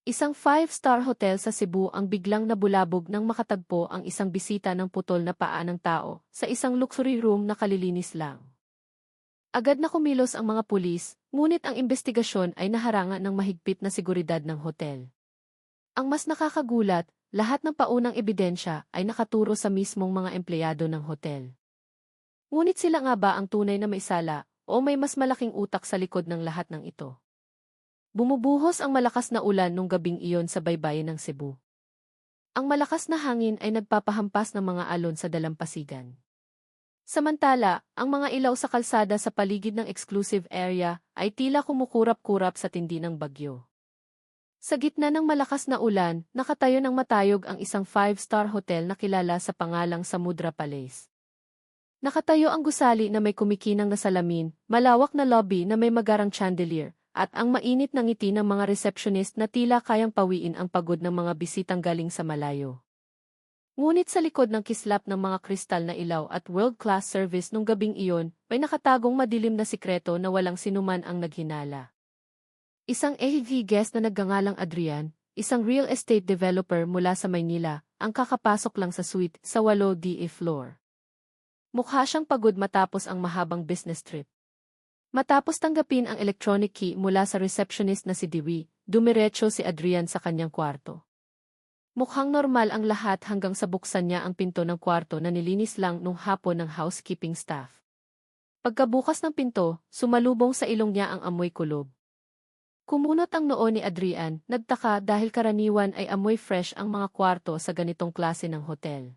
Isang five-star hotel sa Cebu ang biglang nabulabog nang makatagpo ang isang bisita ng putol na paa ng tao sa isang luxury room na kalilinis lang. Agad na kumilos ang mga pulis, ngunit ang investigasyon ay naharangan ng mahigpit na seguridad ng hotel. Ang mas nakakagulat, lahat ng paunang ebidensya ay nakaturo sa mismong mga empleyado ng hotel. Ngunit sila nga ba ang tunay na may sala o may mas malaking utak sa likod ng lahat ng ito? Bumubuhos ang malakas na ulan nung gabing iyon sa baybayin ng Cebu. Ang malakas na hangin ay nagpapahampas ng mga alon sa dalampasigan. Samantala, ang mga ilaw sa kalsada sa paligid ng exclusive area ay tila kumukurap-kurap sa tindi ng bagyo. Sa gitna ng malakas na ulan, nakatayo ng matayog ang isang five-star hotel na kilala sa pangalang Samudra Palace. Nakatayo ang gusali na may kumikinang na salamin, malawak na lobby na may magarang chandelier, at ang mainit na ngiti ng mga receptionist na tila kayang pawiin ang pagod ng mga bisitang galing sa malayo. Ngunit sa likod ng kislap ng mga kristal na ilaw at world-class service nung gabing iyon, may nakatagong madilim na sikreto na walang sinuman ang naghinala. Isang AV guest na nagngangalang Adrian, isang real estate developer mula sa Maynila, ang kakapasok lang sa suite sa 8D floor. Mukha siyang pagod matapos ang mahabang business trip. Matapos tanggapin ang electronic key mula sa receptionist na si Dewey, dumiretso si Adrian sa kanyang kwarto. Mukhang normal ang lahat hanggang sa buksan niya ang pinto ng kwarto na nilinis lang nung hapon ng housekeeping staff. Pagkabukas ng pinto, sumalubong sa ilong niya ang amoy kulob. Kumunot ang noo ni Adrian, nagtaka dahil karaniwan ay amoy fresh ang mga kwarto sa ganitong klase ng hotel.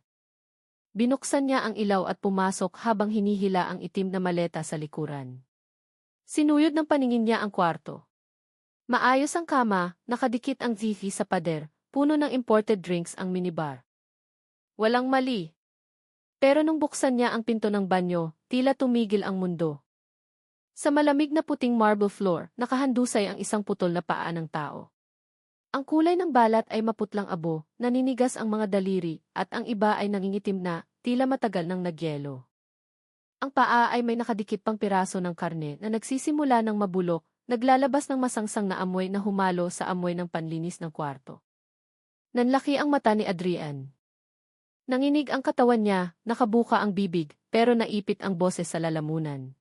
Binuksan niya ang ilaw at pumasok habang hinihila ang itim na maleta sa likuran. Sinuyod ng paningin niya ang kwarto. Maayos ang kama, nakadikit ang TV sa pader. Puno ng imported drinks ang minibar. Walang mali. Pero nung buksan niya ang pinto ng banyo, tila tumigil ang mundo. Sa malamig na puting marble floor, nakahandusay ang isang putol na paa ng tao. Ang kulay ng balat ay maputlang abo, naninigas ang mga daliri, at ang iba ay nangingitim na, tila matagal nang nagyelo. Ang paa ay may nakadikit pang piraso ng karne na nagsisimula ng mabulok, naglalabas ng masangsang na amoy na humalo sa amoy ng panlinis ng kwarto. Nanlaki ang mata ni Adrian. Nanginig ang katawan niya, nakabuka ang bibig, pero naipit ang boses sa lalamunan.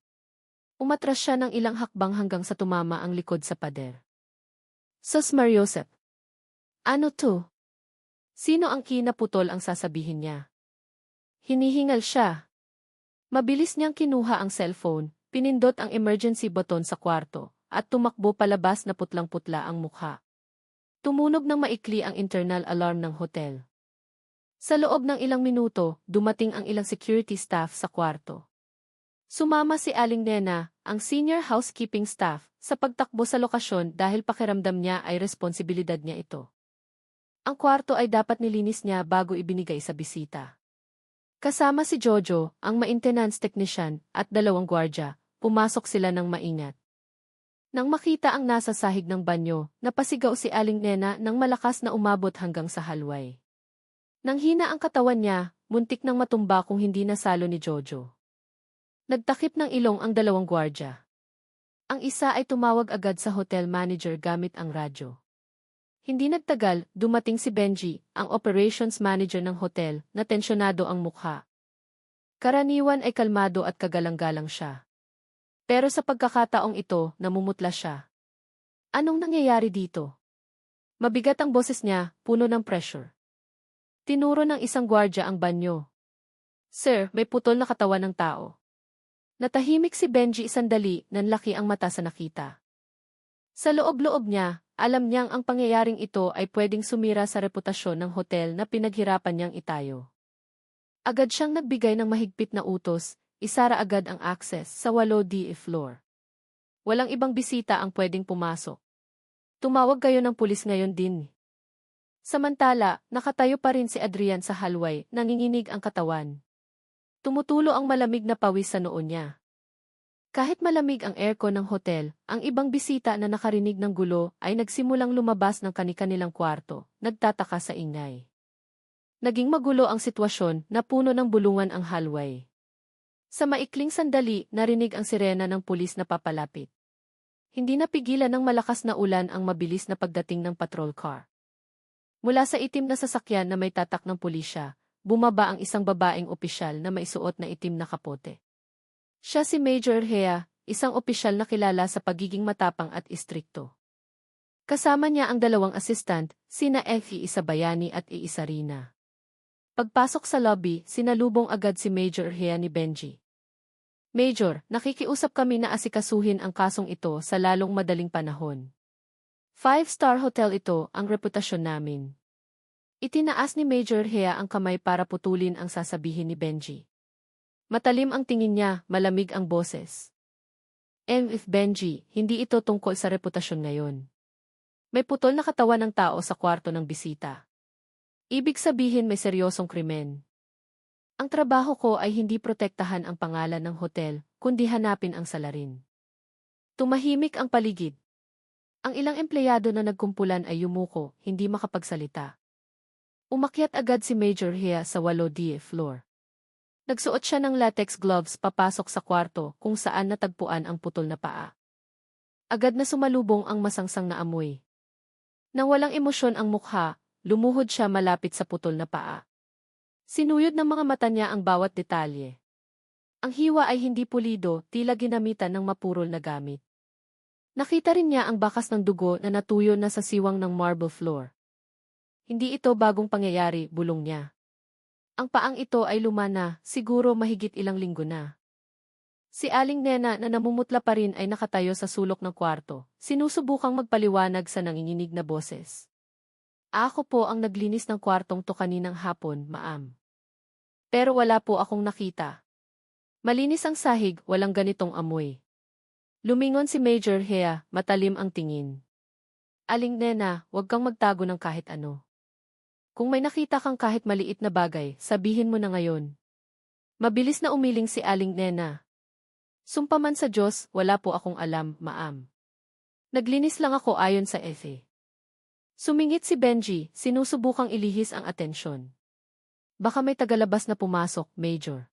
Umatras siya ng ilang hakbang hanggang sa tumama ang likod sa pader. Sus Mariosep. Ano to? Sino ang kinaputol ang sasabihin niya? Hinihingal siya. Mabilis niyang kinuha ang cellphone, pinindot ang emergency button sa kwarto, at tumakbo palabas na putlang-putla ang mukha. Tumunog ng maikli ang internal alarm ng hotel. Sa loob ng ilang minuto, dumating ang ilang security staff sa kwarto. Sumama si Aling Nena, ang senior housekeeping staff, sa pagtakbo sa lokasyon dahil pakiramdam niya ay responsibilidad niya ito. Ang kwarto ay dapat nilinis niya bago ibinigay sa bisita. Kasama si Jojo, ang maintenance technician, at 2 gwardya, pumasok sila ng maingat. Nang makita ang nasa sahig ng banyo, napasigaw si Aling Nena nang malakas na umabot hanggang sa halway. Nang hina ang katawan niya, muntik nang matumba kung hindi nasalo ni Jojo. Nagtakip ng ilong ang 2 gwardya. Ang isa ay tumawag agad sa hotel manager gamit ang radyo. Hindi nagtagal, dumating si Benji, ang operations manager ng hotel, na tensyonado ang mukha. Karaniwan ay kalmado at kagalang-galang siya. Pero sa pagkakataong ito, namumutla siya. Anong nangyayari dito? Mabigat ang boses niya, puno ng pressure. Tinuro ng isang gwardya ang banyo. Sir, may putol na katawan ng tao. Natahimik si Benji sandali, nanlaki ang mata sa nakita. Sa loob-loob niya, alam niyang ang pangyayaring ito ay pwedeng sumira sa reputasyon ng hotel na pinaghirapan niyang itayo. Agad siyang nagbigay ng mahigpit na utos, isara agad ang access sa 8D floor. Walang ibang bisita ang pwedeng pumasok. Tumawag kayo ng pulis ngayon din. Samantala, nakatayo pa rin si Adrian sa hallway, nanginginig ang katawan. Tumutulo ang malamig na pawis sa noo niya. Kahit malamig ang aircon ng hotel, ang ibang bisita na nakarinig ng gulo ay nagsimulang lumabas ng kani-kanilang kwarto, nagtataka sa ingay. Naging magulo ang sitwasyon na puno ng bulungan ang hallway. Sa maikling sandali, narinig ang sirena ng pulis na papalapit. hindi napigilan ng malakas na ulan ang mabilis na pagdating ng patrol car. Mula sa itim na sasakyan na may tatak ng pulisya, bumaba ang isang babaeng opisyal na may suot na itim na kapote. Siya si Major Hea, isang opisyal na kilala sa pagiging matapang at istrikto. Kasama niya ang dalawang assistant, sina Effie Isabayani at Iisarina. Pagpasok sa lobby, sinalubong agad si Major Hea ni Benji. Major, nakikiusap kami na asikasuhin ang kasong ito sa lalong madaling panahon. 5-star hotel ito, ang reputasyon namin. Itinaas ni Major Hea ang kamay para putulin ang sasabihin ni Benji. Matalim ang tingin niya, malamig ang boses. If Benji, hindi ito tungkol sa reputasyon ngayon. May putol na katawan ng tao sa kwarto ng bisita. Ibig sabihin may seryosong krimen. Ang trabaho ko ay hindi protektahan ang pangalan ng hotel, kundi hanapin ang salarin. Tumahimik ang paligid. Ang ilang empleyado na nagkumpulan ay yumuko, hindi makapagsalita. Umakyat agad si Major Hea sa 8D floor. Nagsuot siya ng latex gloves papasok sa kwarto kung saan natagpuan ang putol na paa. Agad na sumalubong ang masangsang na amoy. Nang walang emosyon ang mukha, lumuhod siya malapit sa putol na paa. Sinuyod ng mga mata niya ang bawat detalye. Ang hiwa ay hindi pulido, tila ginamitan ng mapurol na gamit. Nakita rin niya ang bakas ng dugo na natuyo na sa siwang ng marble floor. Hindi ito bagong pangyayari, bulong niya. Ang paang ito ay luma na, siguro mahigit ilang linggo na. Si Aling Nena na namumutla pa rin ay nakatayo sa sulok ng kwarto, sinusubukang magpaliwanag sa nanginginig na boses. Ako po ang naglinis ng kwartong to kaninang hapon, ma'am. Pero wala po akong nakita. Malinis ang sahig, walang ganitong amoy. Lumingon si Major Hea, matalim ang tingin. Aling Nena, huwag kang magtago ng kahit ano. Kung may nakita kang kahit maliit na bagay, sabihin mo na ngayon. Mabilis na umiling si Aling Nena. Sumpa man sa Diyos, wala po akong alam, ma'am. Naglinis lang ako ayon sa Efe. Sumingit si Benji, sinusubukang ilihis ang atensyon. Baka may tagalabas na pumasok, Major.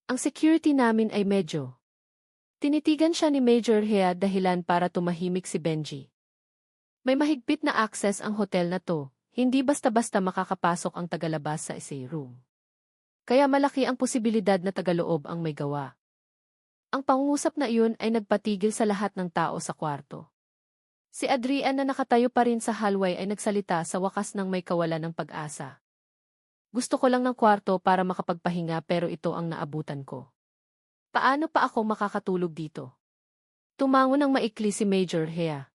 Ang security namin ay medyo. Tinitigan siya ni Major Hea dahilan para tumahimik si Benji. May mahigpit na access ang hotel na to, hindi basta-basta makakapasok ang tagalabas sa essay room. Kaya malaki ang posibilidad na tagaloob ang may gawa. Ang pangungusap na iyon ay nagpatigil sa lahat ng tao sa kwarto. Si Adrian na nakatayo pa rin sa hallway ay nagsalita sa wakas ng may kawalan ng pag-asa. Gusto ko lang ng kwarto para makapagpahinga pero ito ang naabutan ko. Paano pa ako makakatulog dito? Tumango ng maikli si Major Hea.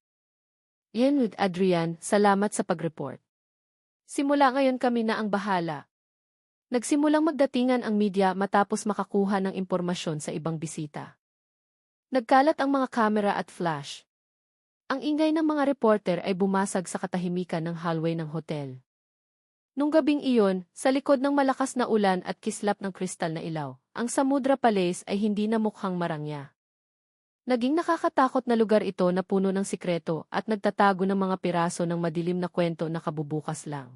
Yan with Adrian, salamat sa pag-report. Simula ngayon kami na ang bahala. Nagsimulang magdatingan ang media matapos makakuha ng impormasyon sa ibang bisita. Nagkalat ang mga kamera at flash. Ang ingay ng mga reporter ay bumasag sa katahimikan ng hallway ng hotel. Nung gabing iyon, sa likod ng malakas na ulan at kislap ng kristal na ilaw, ang Samudra Palace ay hindi na mukhang marangya. Naging nakakatakot na lugar ito na puno ng sikreto at nagtatago ng mga piraso ng madilim na kwento na kabubukas lang.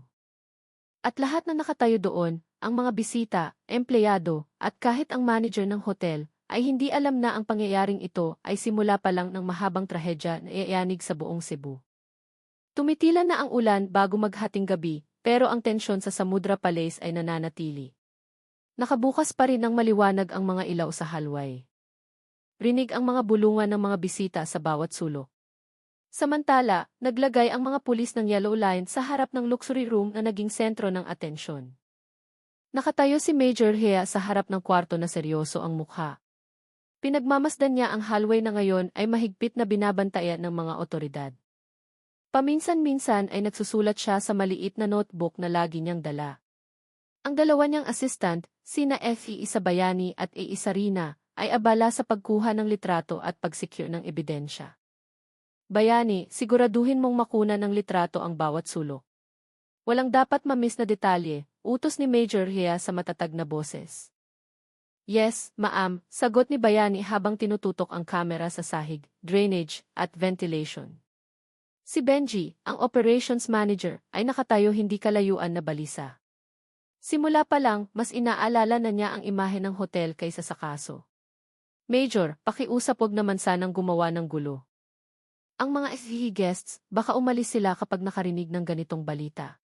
At lahat na nakatayo doon, ang mga bisita, empleyado, at kahit ang manager ng hotel, ay hindi alam na ang pangyayaring ito ay simula pa lang ng mahabang trahedya na iayanig sa buong Cebu. Tumitila na ang ulan bago maghating gabi, pero ang tensyon sa Samudra Palace ay nananatili. Nakabukas pa rin ng maliwanag ang mga ilaw sa hallway. Rinig ang mga bulungan ng mga bisita sa bawat sulok. Samantala, naglagay ang mga pulis ng yellow line sa harap ng luxury room na naging sentro ng atensyon. Nakatayo si Major Hea sa harap ng kwarto na seryoso ang mukha. Pinagmamasdan niya ang hallway na ngayon ay mahigpit na binabantayan ng mga otoridad. Paminsan-minsan ay nagsusulat siya sa maliit na notebook na lagi niyang dala. Ang dalawa niyang assistant, sina Effie Isabayani at Iisarina, ay abala sa pagkuha ng litrato at pag-secure ng ebidensya. Bayani, siguraduhin mong makuna ng litrato ang bawat sulok. Walang dapat ma-miss na detalye, utos ni Major Hea sa matatag na boses. Yes, ma'am, sagot ni Bayani habang tinututok ang kamera sa sahig, drainage, at ventilation. Si Benji, ang operations manager, ay nakatayo hindi kalayuan na balisa. Simula pa lang, mas inaalala na niya ang imahe ng hotel kaysa sa kaso. Major, pakiusap wag naman sanang gumawa ng gulo. Ang mga SCE guests, baka umalis sila kapag nakarinig ng ganitong balita.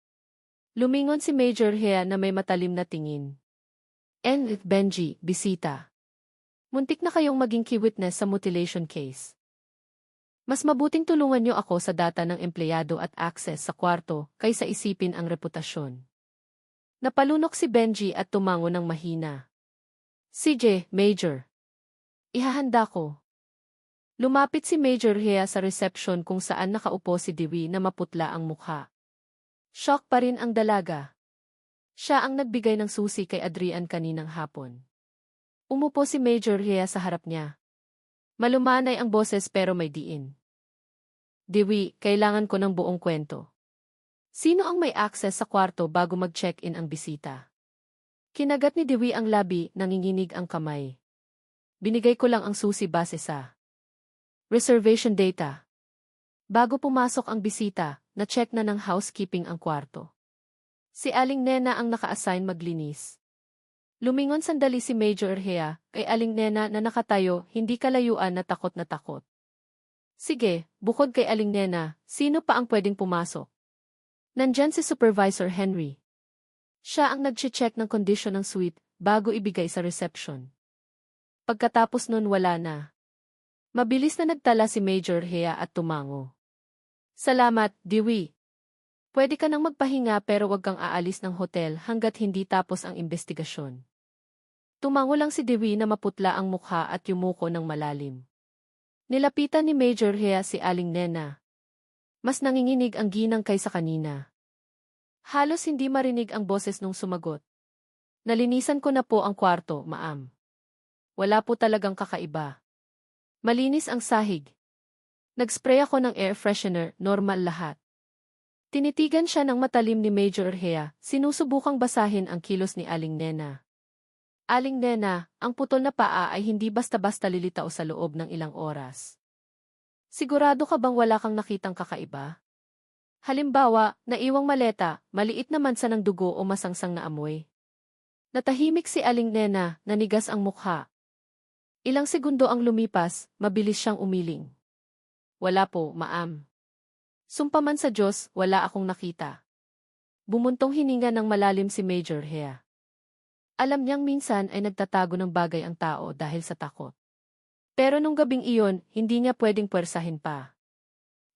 Lumingon si Major Hea na may matalim na tingin. And Benji, bisita. Muntik na kayong maging key witness sa mutilation case. Mas mabuting tulungan niyo ako sa data ng empleyado at access sa kwarto kaysa isipin ang reputasyon. Napalunok si Benji at tumango ng mahina. CJ, Major. Ihahanda ko. Lumapit si Major Hea sa reception kung saan nakaupo si Dewey na maputla ang mukha. Shock pa rin ang dalaga. Siya ang nagbigay ng susi kay Adrian kaninang hapon. Umupo si Major Hea sa harap niya. Malumanay ang boses pero may diin. Dewey, kailangan ko ng buong kwento. Sino ang may access sa kwarto bago mag-check-in ang bisita? Kinagat ni Dewey ang labi, nanginginig ang kamay. Binigay ko lang ang susi base sa reservation data. Bago pumasok ang bisita, na-check na ng housekeeping ang kwarto. Si Aling Nena ang naka-assign maglinis. Lumingon sandali si Major Hea kay Aling Nena na nakatayo, hindi kalayuan na takot na takot. Sige, bukod kay Aling Nena, sino pa ang pwedeng pumasok? Nandyan si Supervisor Henry. Siya ang nag-check ng kondisyon ng suite bago ibigay sa reception. Pagkatapos nun wala na. Mabilis na nagtala si Major Hea at tumango. Salamat, Dewey. Pwede ka nang magpahinga pero wag kang aalis ng hotel hanggat hindi tapos ang investigasyon. Tumango lang si Dewey na maputla ang mukha at yumuko ng malalim. Nilapitan ni Major Hea si Aling Nena. Mas nanginginig ang ginang kaysa kanina. Halos hindi marinig ang boses nung sumagot. Nalinisan ko na po ang kwarto, ma'am. Wala po talagang kakaiba. Malinis ang sahig. Nag-spray ako ng air freshener, normal lahat. Tinitigan siya ng matalim ni Major Hea, sinusubukang basahin ang kilos ni Aling Nena. Aling Nena, ang putol na paa ay hindi basta-basta lilitaw sa loob ng ilang oras. Sigurado ka bang wala kang nakitang kakaiba? Halimbawa, naiwang maleta, maliit na mansa ng dugo o masangsang na amoy. Natahimik si Aling Nena, nanigas ang mukha. Ilang segundo ang lumipas, mabilis siyang umiling. Wala po, ma'am. Sumpa man sa Diyos, wala akong nakita. Bumuntong hininga ng malalim si Major Hea. Alam niyang minsan ay nagtatago ng bagay ang tao dahil sa takot. Pero nung gabing iyon, hindi niya pwedeng puwersahin pa.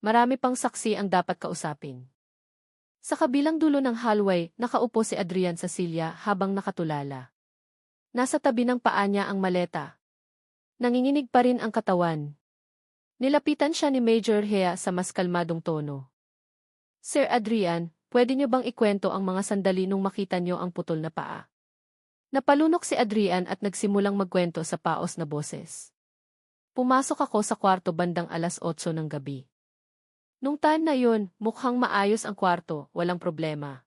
Marami pang saksi ang dapat kausapin. Sa kabilang dulo ng hallway, nakaupo si Adrian sa silya habang nakatulala. Nasa tabi ng paa niya ang maleta. Nanginginig pa rin ang katawan. Nilapitan siya ni Major Hea sa mas kalmadong tono. Sir Adrian, pwede niyo bang ikwento ang mga sandali nung makita niyo ang putol na paa? Napalunok si Adrian at nagsimulang magkwento sa paos na boses. Pumasok ako sa kwarto bandang 8:00 ng gabi. Nung time na yun, mukhang maayos ang kwarto, walang problema.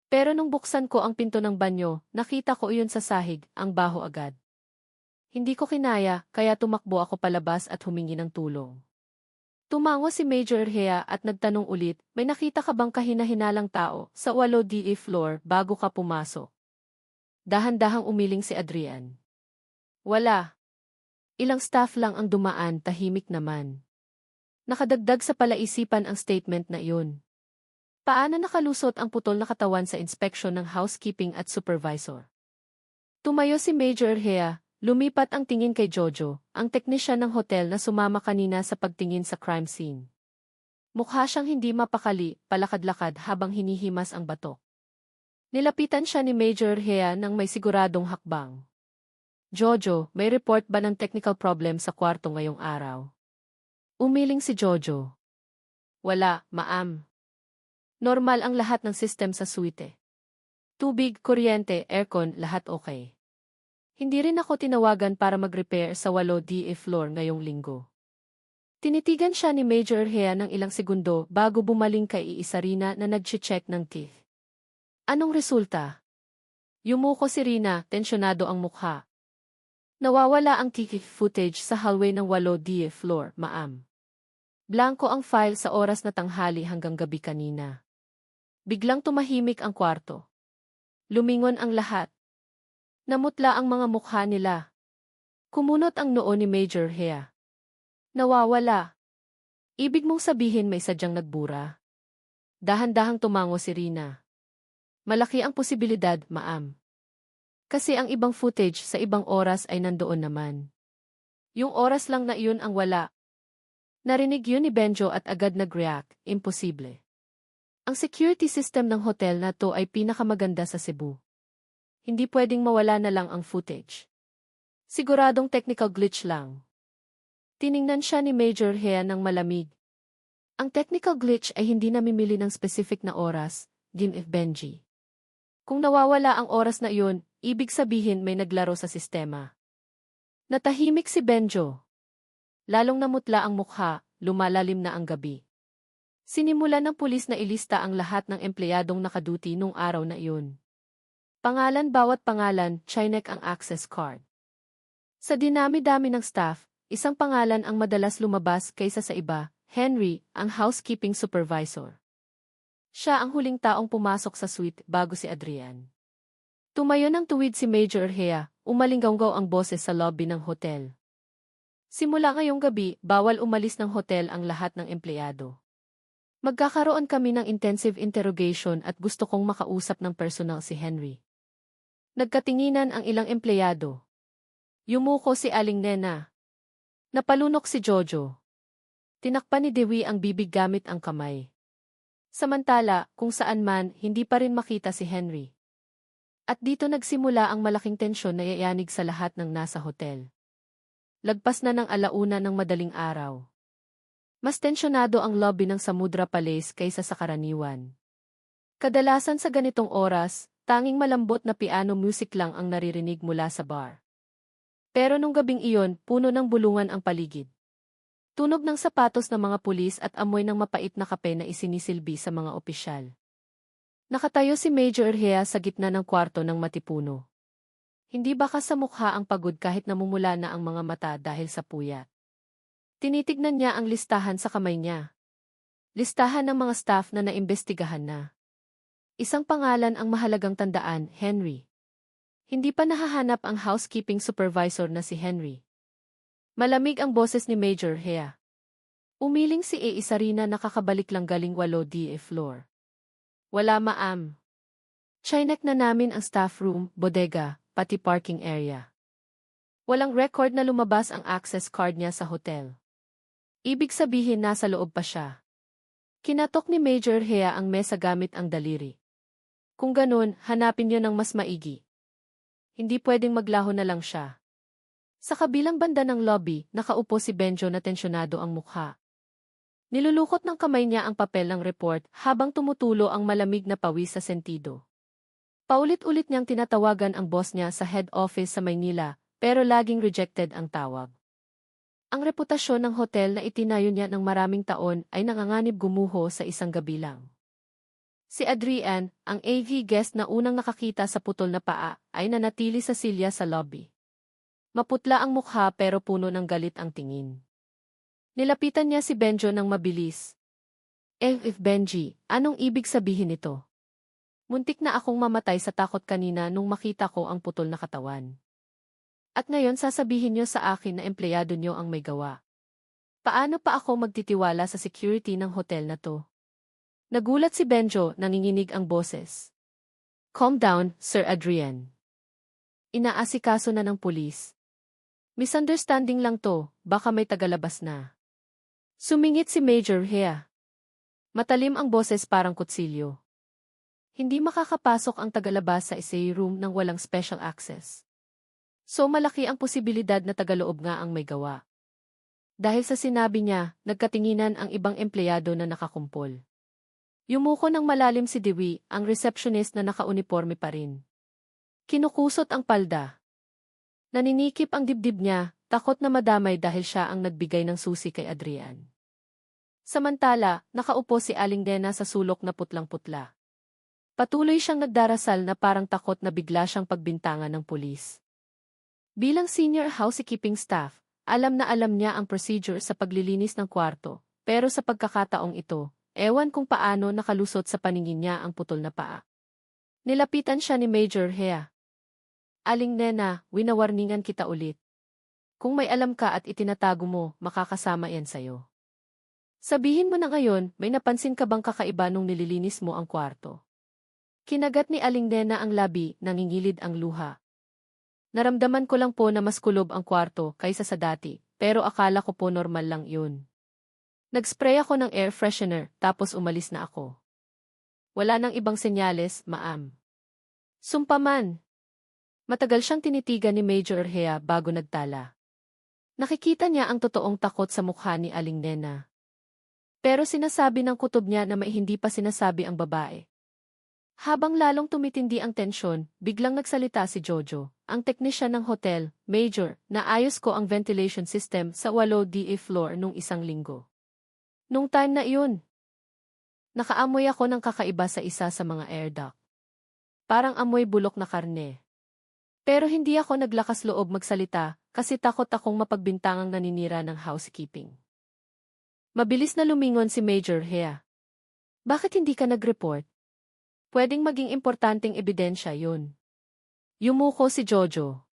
Pero nung buksan ko ang pinto ng banyo, nakita ko iyon sa sahig, ang baho agad. Hindi ko kinaya, kaya tumakbo ako palabas at humingi ng tulong. Tumango si Major Hea at nagtanong ulit, may nakita ka bang kahina-hinalang tao sa 8D floor bago ka pumasok? Dahan-dahang umiling si Adrian. Wala. Ilang staff lang ang dumaan, tahimik naman. Nakadagdag sa palaisipan ang statement na iyon. Paano nakalusot ang putol na katawan sa inspeksyon ng housekeeping at supervisor? Tumayo si Major Hea, lumipat ang tingin kay Jojo, ang teknisyan ng hotel na sumama kanina sa pagtingin sa crime scene. Mukha siyang hindi mapakali, palakad-lakad habang hinihimas ang batok. Nilapitan siya ni Major Hea nang may siguradong hakbang. Jojo, may report ba ng technical problem sa kwarto ngayong araw? Umiling si Jojo. Wala, ma'am. Normal ang lahat ng system sa suite. Tubig, kuryente, aircon, lahat okay. Hindi rin ako tinawagan para mag-repair sa 8D floor ngayong linggo. Tinitigan siya ni Major Hea ng ilang segundo bago bumaling kay Isarina na nag-check ng teeth. Anong resulta? Yumuko si Rina, tensyonado ang mukha. Nawawala ang ticket footage sa hallway ng 8D floor, ma'am. Blanko ang file sa oras na tanghali hanggang gabi kanina. Biglang tumahimik ang kwarto. Lumingon ang lahat. Namutla ang mga mukha nila. Kumunot ang noo ni Major Hea. Nawawala. Ibig mong sabihin may sadyang nagbura? Dahan-dahang tumango si Rina. Malaki ang posibilidad, ma'am. Kasi ang ibang footage sa ibang oras ay nandoon naman. Yung oras lang na iyon ang wala. Narinig yun ni Benjo at agad nag-react, imposible. Ang security system ng hotel na to ay pinakamaganda sa Cebu. Hindi pwedeng mawala na lang ang footage. Siguradong technical glitch lang. Tiningnan siya ni Major Hea ng malamig. Ang technical glitch ay hindi namimili ng specific na oras, If Benji. Kung nawawala ang oras na iyon, ibig sabihin may naglaro sa sistema. Natahimik si Benjo. Lalong namutla ang mukha, lumalalim na ang gabi. Sinimulan ng pulis na ilista ang lahat ng empleyadong nakaduty nung araw na iyon. Pangalan bawat pangalan, chinek ang access card. Sa dinami-dami ng staff, isang pangalan ang madalas lumabas kaysa sa iba, Henry, ang housekeeping supervisor. Siya ang huling taong pumasok sa suite bago si Adrian. Tumayo ng tuwid si Major Hea, umalinggaw ang boses sa lobby ng hotel. Simula ngayong gabi, bawal umalis ng hotel ang lahat ng empleyado. Magkakaroon kami ng intensive interrogation at gusto kong makausap ng personal si Henry. Nagkatinginan ang ilang empleyado. Yumuko si Aling Nena. Napalunok si Jojo. Tinakpan ni Dewi ang bibig gamit ang kamay. Samantala, kung saan man, hindi pa rin makita si Henry. At dito nagsimula ang malaking tensyon na yayanig sa lahat ng nasa hotel. Lagpas na ng 1:00 ng madaling araw. Mas tensyonado ang lobby ng Samudra Palace kaysa sa karaniwan. Kadalasan sa ganitong oras, tanging malambot na piano music lang ang naririnig mula sa bar. Pero nung gabing iyon, puno ng bulungan ang paligid. Tunog ng sapatos ng mga pulis at amoy ng mapait na kape na isinisilbi sa mga opisyal. Nakatayo si Major Hea sa gitna ng kwarto ng matipuno. Hindi baka sa mukha ang pagod kahit namumula na ang mga mata dahil sa puyat. Tinitignan niya ang listahan sa kamay niya. Listahan ng mga staff na naimbestigahan na. Isang pangalan ang mahalagang tandaan, Henry. Hindi pa nahahanap ang housekeeping supervisor na si Henry. Malamig ang boses ni Major Hea. Umiling si Isarina nakakabalik lang galing 8D floor. Wala ma'am. Chinek na namin ang staff room, bodega, pati parking area. Walang record na lumabas ang access card niya sa hotel. Ibig sabihin nasa loob pa siya. Kinatok ni Major Hea ang mesa gamit ang daliri. Kung ganun, hanapin niyo ng mas maigi. Hindi pwedeng maglaho na lang siya. Sa kabilang banda ng lobby, nakaupo si Benjo na tensyonado ang mukha. Nilulukot ng kamay niya ang papel ng report habang tumutulo ang malamig na pawis sa sentido. Paulit-ulit niyang tinatawagan ang boss niya sa head office sa Maynila, pero laging rejected ang tawag. Ang reputasyon ng hotel na itinayo niya ng maraming taon ay nanganganib gumuho sa isang gabi lang. Si Adrian, ang AV guest na unang nakakita sa putol na paa, ay nanatili sa silya sa lobby. Maputla ang mukha pero puno ng galit ang tingin. Nilapitan niya si Benjo ng mabilis. If Benji, anong ibig sabihin nito? Muntik na akong mamatay sa takot kanina nung makita ko ang putol na katawan. At ngayon sasabihin niyo sa akin na empleyado niyo ang may gawa. Paano pa ako magtitiwala sa security ng hotel na to? Nagulat si Benjo, nanginginig ang boses. Calm down, Sir Adrian. Inaasikaso na ng pulis. Misunderstanding lang to, baka may tagalabas na. Sumingit si Major Hea. Matalim ang boses parang kutsilyo. Hindi makakapasok ang tagalabas sa essay room nang walang special access. So malaki ang posibilidad na tagaloob nga ang may gawa. Dahil sa sinabi niya, nagkatinginan ang ibang empleyado na nakakumpol. Yumuko ng malalim si Dewi, ang receptionist na nakauniforme pa rin. Kinukusot ang palda. Naninikip ang dibdib niya, takot na madamay dahil siya ang nagbigay ng susi kay Adrian. Samantala, nakaupo si Aling Nena sa sulok na putlang-putla. Patuloy siyang nagdarasal na parang takot na bigla siyang pagbintangan ng pulis. Bilang senior housekeeping staff, alam na alam niya ang procedure sa paglilinis ng kwarto, pero sa pagkakataong ito, ewan kung paano nakalusot sa paningin niya ang putol na paa. Nilapitan siya ni Major Hea. Aling Nena, winawarningan kita ulit. Kung may alam ka at itinatago mo, makakasama yan sa'yo. Sabihin mo na ngayon, may napansin ka bang kakaiba nung nililinis mo ang kwarto? Kinagat ni Aling Nena ang labi, nangingilid ang luha. Naramdaman ko lang po na mas kulob ang kwarto kaysa sa dati, pero akala ko po normal lang yun. Nag-spray ako ng air freshener, tapos umalis na ako. Wala nang ibang senyales, ma'am. Sumpaman! Matagal siyang tinitigan ni Major Hea bago nagtala. Nakikita niya ang totoong takot sa mukha ni Aling Nena. Pero sinasabi ng kutob niya na may hindi pa sinasabi ang babae. Habang lalong tumitindi ang tensyon, biglang nagsalita si Jojo, ang teknisyan ng hotel. Major, naayos ko ang ventilation system sa 8DA floor nung isang linggo. Nung time na iyon, nakaamoy ako ng kakaiba sa isa sa mga air duct. Parang amoy bulok na karne. Pero hindi ako naglakas loob magsalita kasi takot akong mapagbintangang naninira ng housekeeping. Mabilis na lumingon si Major Hea. Bakit hindi ka nag-report? Pwedeng maging importanteng ebidensya yun. Yumuko si Jojo.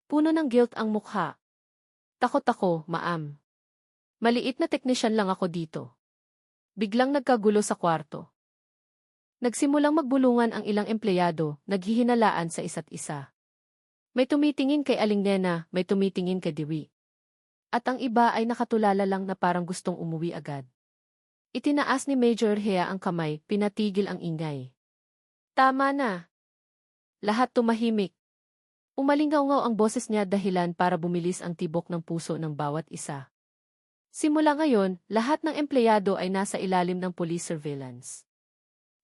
Puno ng guilt ang mukha. Takot ako, ma'am. Maliit na teknisyan lang ako dito. Biglang nagkagulo sa kwarto. Nagsimulang magbulungan ang ilang empleyado, naghihinalaan sa isa't isa. May tumitingin kay Aling Nena, may tumitingin kay Dewey. At ang iba ay nakatulala lang na parang gustong umuwi agad. Itinaas ni Major Hea ang kamay, pinatigil ang ingay. Tama na. Lahat tumahimik. Umalingaw-ngaw ang boses niya dahilan para bumilis ang tibok ng puso ng bawat isa. Simula ngayon, lahat ng empleyado ay nasa ilalim ng police surveillance.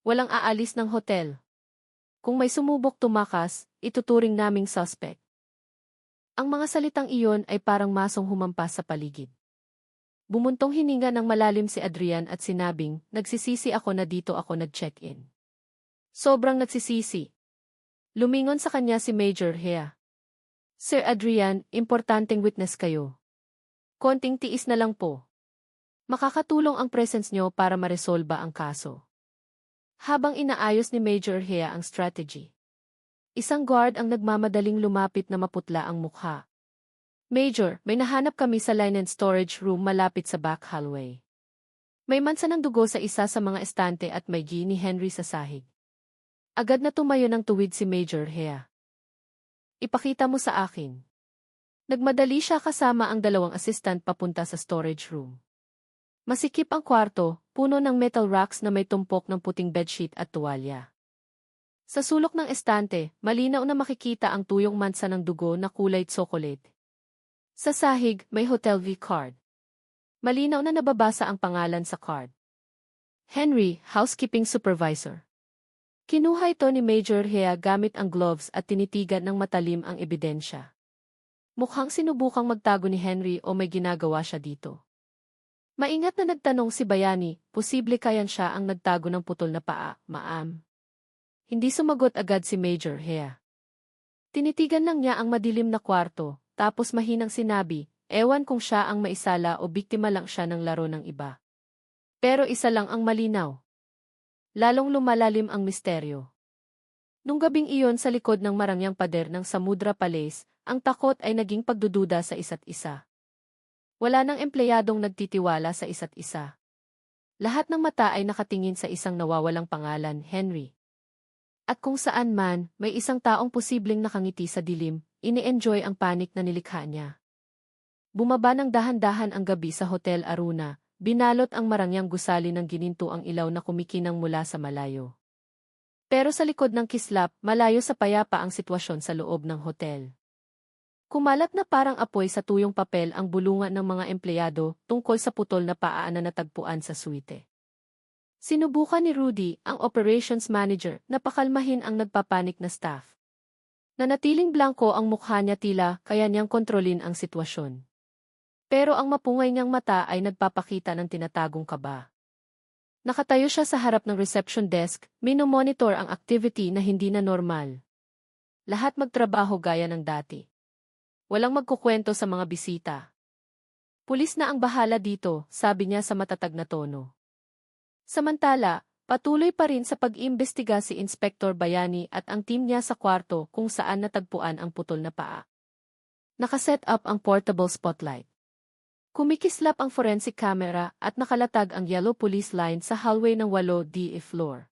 Walang aalis ng hotel. Kung may sumubok tumakas, ituturing naming suspect. Ang mga salitang iyon ay parang masong humampas sa paligid. Bumuntong hininga ng malalim si Adrian at sinabing, nagsisisi ako na dito ako nag-check-in. Sobrang nagsisisi. Lumingon sa kanya si Major Hea. Sir Adrian, importanteng witness kayo. Konting tiis na lang po. Makakatulong ang presence nyo para maresolba ang kaso. Habang inaayos ni Major Hea ang strategy. Isang guard ang nagmamadaling lumapit na maputla ang mukha. Major, may nahanap kami sa linen storage room malapit sa back hallway. May mansa ng dugo sa isa sa mga estante at may G ni Henry sa sahig. Agad na tumayo ng tuwid si Major Hea. Ipakita mo sa akin. Nagmadali siya kasama ang dalawang assistant papunta sa storage room. Masikip ang kwarto, puno ng metal racks na may tumpok ng puting bedsheet at tuwalya. Sa sulok ng estante, malinaw na makikita ang tuyong mansa ng dugo na kulay tsokolate. Sa sahig, may Hotel V card. Malinaw na nababasa ang pangalan sa card. Henry, Housekeeping Supervisor. Kinuha ito ni Major Hea gamit ang gloves at tinitigan ng matalim ang ebidensya. Mukhang sinubukang magtago ni Henry o may ginagawa siya dito. Maingat na nagtanong si Bayani, posible kayan siya ang nagtago ng putol na paa, ma'am. Hindi sumagot agad si Major Hea. Tinitigan lang niya ang madilim na kwarto, tapos mahinang sinabi, ewan kung siya ang maisala o biktima lang siya ng laro ng iba. Pero isa lang ang malinaw. Lalong lumalalim ang misteryo. Nung gabing iyon sa likod ng marangyang pader ng Samudra Palace, ang takot ay naging pagdududa sa isa't isa. Wala nang empleyadong nagtitiwala sa isa't isa. Lahat ng mata ay nakatingin sa isang nawawalang pangalan, Henry. At kung saan man, may isang taong posibleng nakangiti sa dilim, ini-enjoy ang panik na nilikha niya. Bumaba ng dahan-dahan ang gabi sa Hotel Aruna, binalot ang marangyang gusali ng gininto ang ilaw na kumikinang mula sa malayo. Pero sa likod ng kislap, malayo sa payapa ang sitwasyon sa loob ng hotel. Kumalat na parang apoy sa tuyong papel ang bulungan ng mga empleyado tungkol sa putol na paa na natagpuan sa suite. Sinubukan ni Rudy, ang operations manager, na pakalmahin ang nagpapanik na staff. Nanatiling blanko ang mukha niya tila kaya niyang kontrolin ang sitwasyon. Pero ang mapungay niyang mata ay nagpapakita ng tinatagong kaba. Nakatayo siya sa harap ng reception desk, minomonitor ang activity na hindi na normal. Lahat magtrabaho gaya ng dati. Walang magkukwento sa mga bisita. Pulis na ang bahala dito, sabi niya sa matatag na tono. Samantala, patuloy pa rin sa pag-iimbestiga si Inspector Bayani at ang team niya sa kwarto kung saan natagpuan ang putol na paa. Nakaset up ang portable spotlight. Kumikislap ang forensic camera at nakalatag ang yellow police line sa hallway ng 8D floor.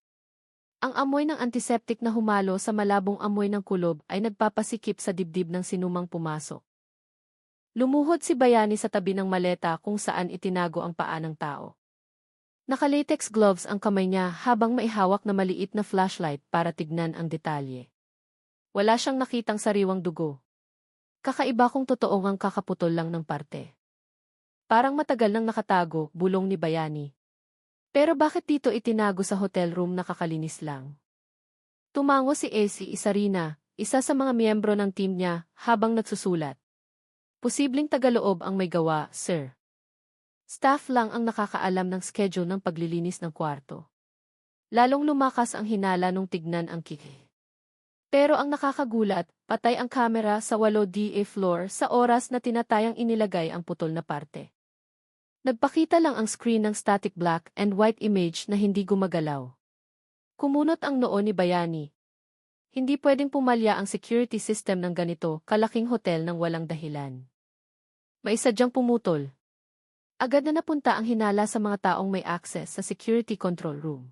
Ang amoy ng antiseptic na humalo sa malabong amoy ng kulob ay nagpapasikip sa dibdib ng sinumang pumasok. Lumuhod si Bayani sa tabi ng maleta kung saan itinago ang paa ng tao. Naka-latex gloves ang kamay niya habang maihawak na maliit na flashlight para tignan ang detalye. Wala siyang nakitang sariwang dugo. Kakaiba kung totoong ang kakaputol lang ng parte. Parang matagal nang nakatago, bulong ni Bayani. Pero bakit dito itinago sa hotel room na kakalinis lang? Tumango si AC Isarina, isa sa mga miyembro ng team niya, habang nagsusulat. Posibleng tagaloob ang may gawa, sir. Staff lang ang nakakaalam ng schedule ng paglilinis ng kwarto. Lalong lumakas ang hinala nung tignan ang kiki. Pero ang nakakagulat, patay ang kamera sa 8DA floor sa oras na tinatayang inilagay ang putol na parte. Nagpakita lang ang screen ng static black and white image na hindi gumagalaw. Kumunot ang noo ni Bayani. Hindi pwedeng pumalya ang security system ng ganito kalaking hotel ng walang dahilan. Maisadyang pumutol. Agad na napunta ang hinala sa mga taong may access sa security control room.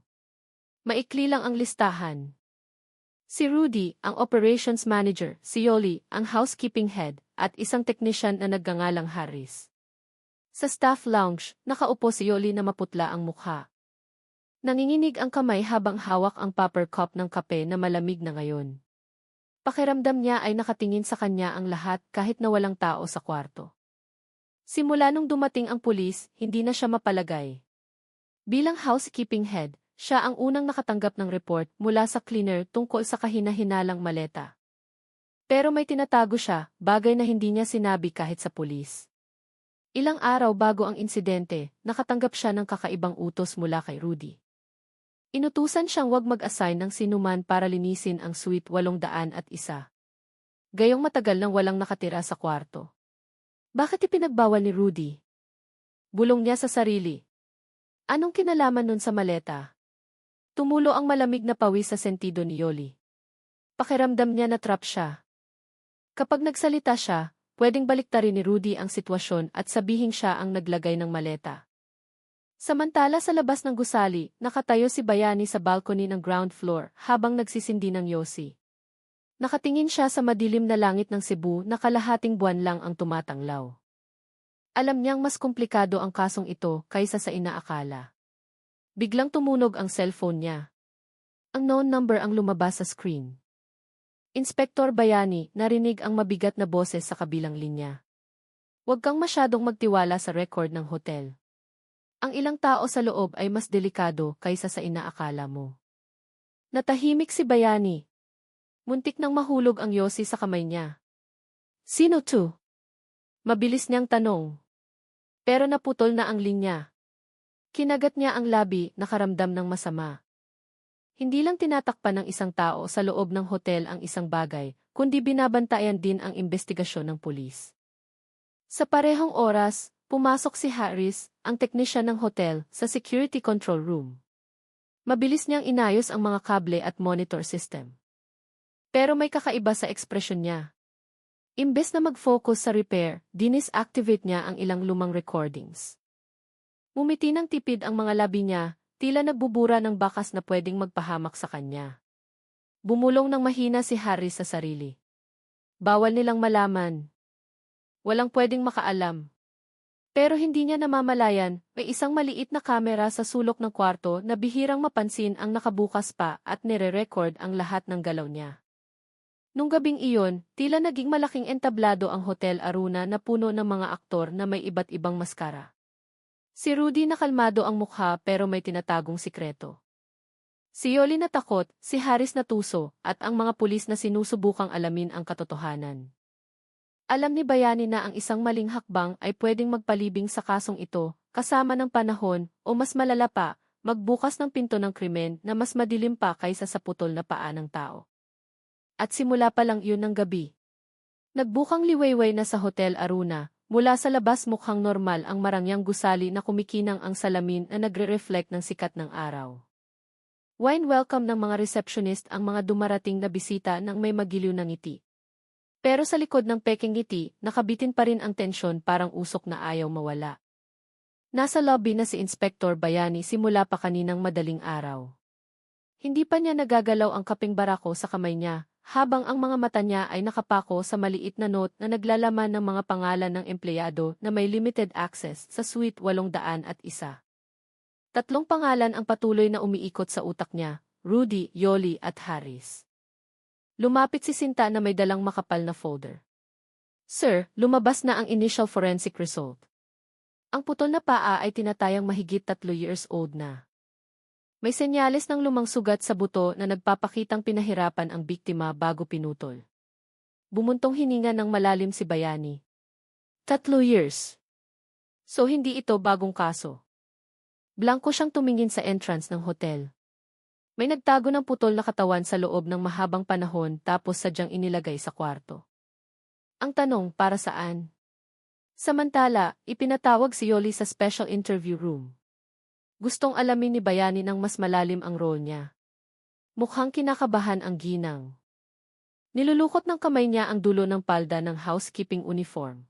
Maikli lang ang listahan. Si Rudy, ang operations manager, si Yoli, ang housekeeping head, at isang technician na nagngangalang Harris. Sa staff lounge, nakaupo si Yoli na maputla ang mukha. Nanginginig ang kamay habang hawak ang paper cup ng kape na malamig na ngayon. Pakiramdam niya ay nakatingin sa kanya ang lahat kahit na walang tao sa kwarto. Simula nung dumating ang pulis, hindi na siya mapalagay. Bilang housekeeping head, siya ang unang nakatanggap ng report mula sa cleaner tungkol sa kahina-hinalang maleta. Pero may tinatago siya, bagay na hindi niya sinabi kahit sa pulis. Ilang araw bago ang insidente, nakatanggap siya ng kakaibang utos mula kay Rudy. Inutusan siyang wag mag-assign ng sinuman para linisin ang suite 801. Gayong matagal nang walang nakatira sa kwarto. Bakit ipinagbawal ni Rudy? Bulong niya sa sarili. Anong kinalaman nun sa maleta? Tumulo ang malamig na pawis sa sentido ni Yoli. Pakiramdam niya na trap siya. Kapag nagsalita siya, pwedeng baliktarin ni Rudy ang sitwasyon at sabihing siya ang naglagay ng maleta. Samantala sa labas ng gusali, nakatayo si Bayani sa balcony ng ground floor habang nagsisindi ng yosi. Nakatingin siya sa madilim na langit ng Cebu na kalahating buwan lang ang tumatanglaw. Alam niyang mas komplikado ang kasong ito kaysa sa inaakala. Biglang tumunog ang cellphone niya. Ang known number ang lumabas sa screen. Inspektor Bayani, narinig ang mabigat na boses sa kabilang linya. Huwag kang masyadong magtiwala sa record ng hotel. Ang ilang tao sa loob ay mas delikado kaysa sa inaakala mo. Natahimik si Bayani. Muntik nang mahulog ang yosi sa kamay niya. Sino to? Mabilis niyang tanong. Pero naputol na ang linya. Kinagat niya ang labi, nakaramdam ng masama. Hindi lang tinatakpan ng isang tao sa loob ng hotel ang isang bagay, kundi binabantayan din ang investigasyon ng pulis. Sa parehong oras, pumasok si Harris, ang teknisyan ng hotel, sa security control room. Mabilis niyang inayos ang mga kable at monitor system. Pero may kakaiba sa ekspresyon niya. Imbes na mag-focus sa repair, dinis-activate niya ang ilang lumang recordings. Umiti ng tipid ang mga labi niya, tila nagbubura ng bakas na pwedeng magpahamak sa kanya. Bumulong ng mahina si Harris sa sarili. Bawal nilang malaman. Walang pwedeng makaalam. Pero hindi niya namamalayan, may isang maliit na kamera sa sulok ng kwarto na bihirang mapansin ang nakabukas pa at nire-record ang lahat ng galaw niya. Nung gabing iyon, tila naging malaking entablado ang Hotel Aruna na puno ng mga aktor na may iba't ibang maskara. Si Rudy nakalmado ang mukha pero may tinatagong sikreto. Si Yoli natakot, si Harris natuso, at ang mga pulis na sinusubukang alamin ang katotohanan. Alam ni Bayani na ang isang maling hakbang ay pwedeng magpalibing sa kasong ito, kasama ng panahon, o mas malala pa, magbukas ng pinto ng krimen na mas madilim pa kaysa sa putol na paa ng tao. At simula pa lang yun ng gabi. Nagbukang liwayway na sa Hotel Aruna. Mula sa labas mukhang normal ang marangyang gusali na kumikinang ang salamin na nagre-reflect ng sikat ng araw. Wine welcome ng mga receptionist ang mga dumarating na bisita nang may magiliw na ngiti. Pero sa likod ng peking ngiti, nakabitin pa rin ang tensyon parang usok na ayaw mawala. Nasa lobby na si Inspektor Bayani simula pa kaninang madaling araw. Hindi pa niya nagagalaw ang kaping barako sa kamay niya, habang ang mga mata niya ay nakapako sa maliit na note na naglalaman ng mga pangalan ng empleyado na may limited access sa Suite 801. Tatlong pangalan ang patuloy na umiikot sa utak niya, Rudy, Yoli at Harris. Lumapit si Sinta na may dalang makapal na folder. Sir, lumabas na ang initial forensic result. Ang putol na paa ay tinatayang mahigit 3 years old na. May senyales ng lumang sugat sa buto na nagpapakitang pinahirapan ang biktima bago pinutol. Bumuntong hininga ng malalim si Bayani. 3 years. So hindi ito bagong kaso. Blanko siyang tumingin sa entrance ng hotel. May nagtago ng putol na katawan sa loob ng mahabang panahon tapos sadyang inilagay sa kwarto. Ang tanong, para saan? Samantala, ipinatawag si Yoli sa special interview room. Gustong alamin ni Bayani ng mas malalim ang role niya. Mukhang kinakabahan ang ginang. Nilulukot ng kamay niya ang dulo ng palda ng housekeeping uniform.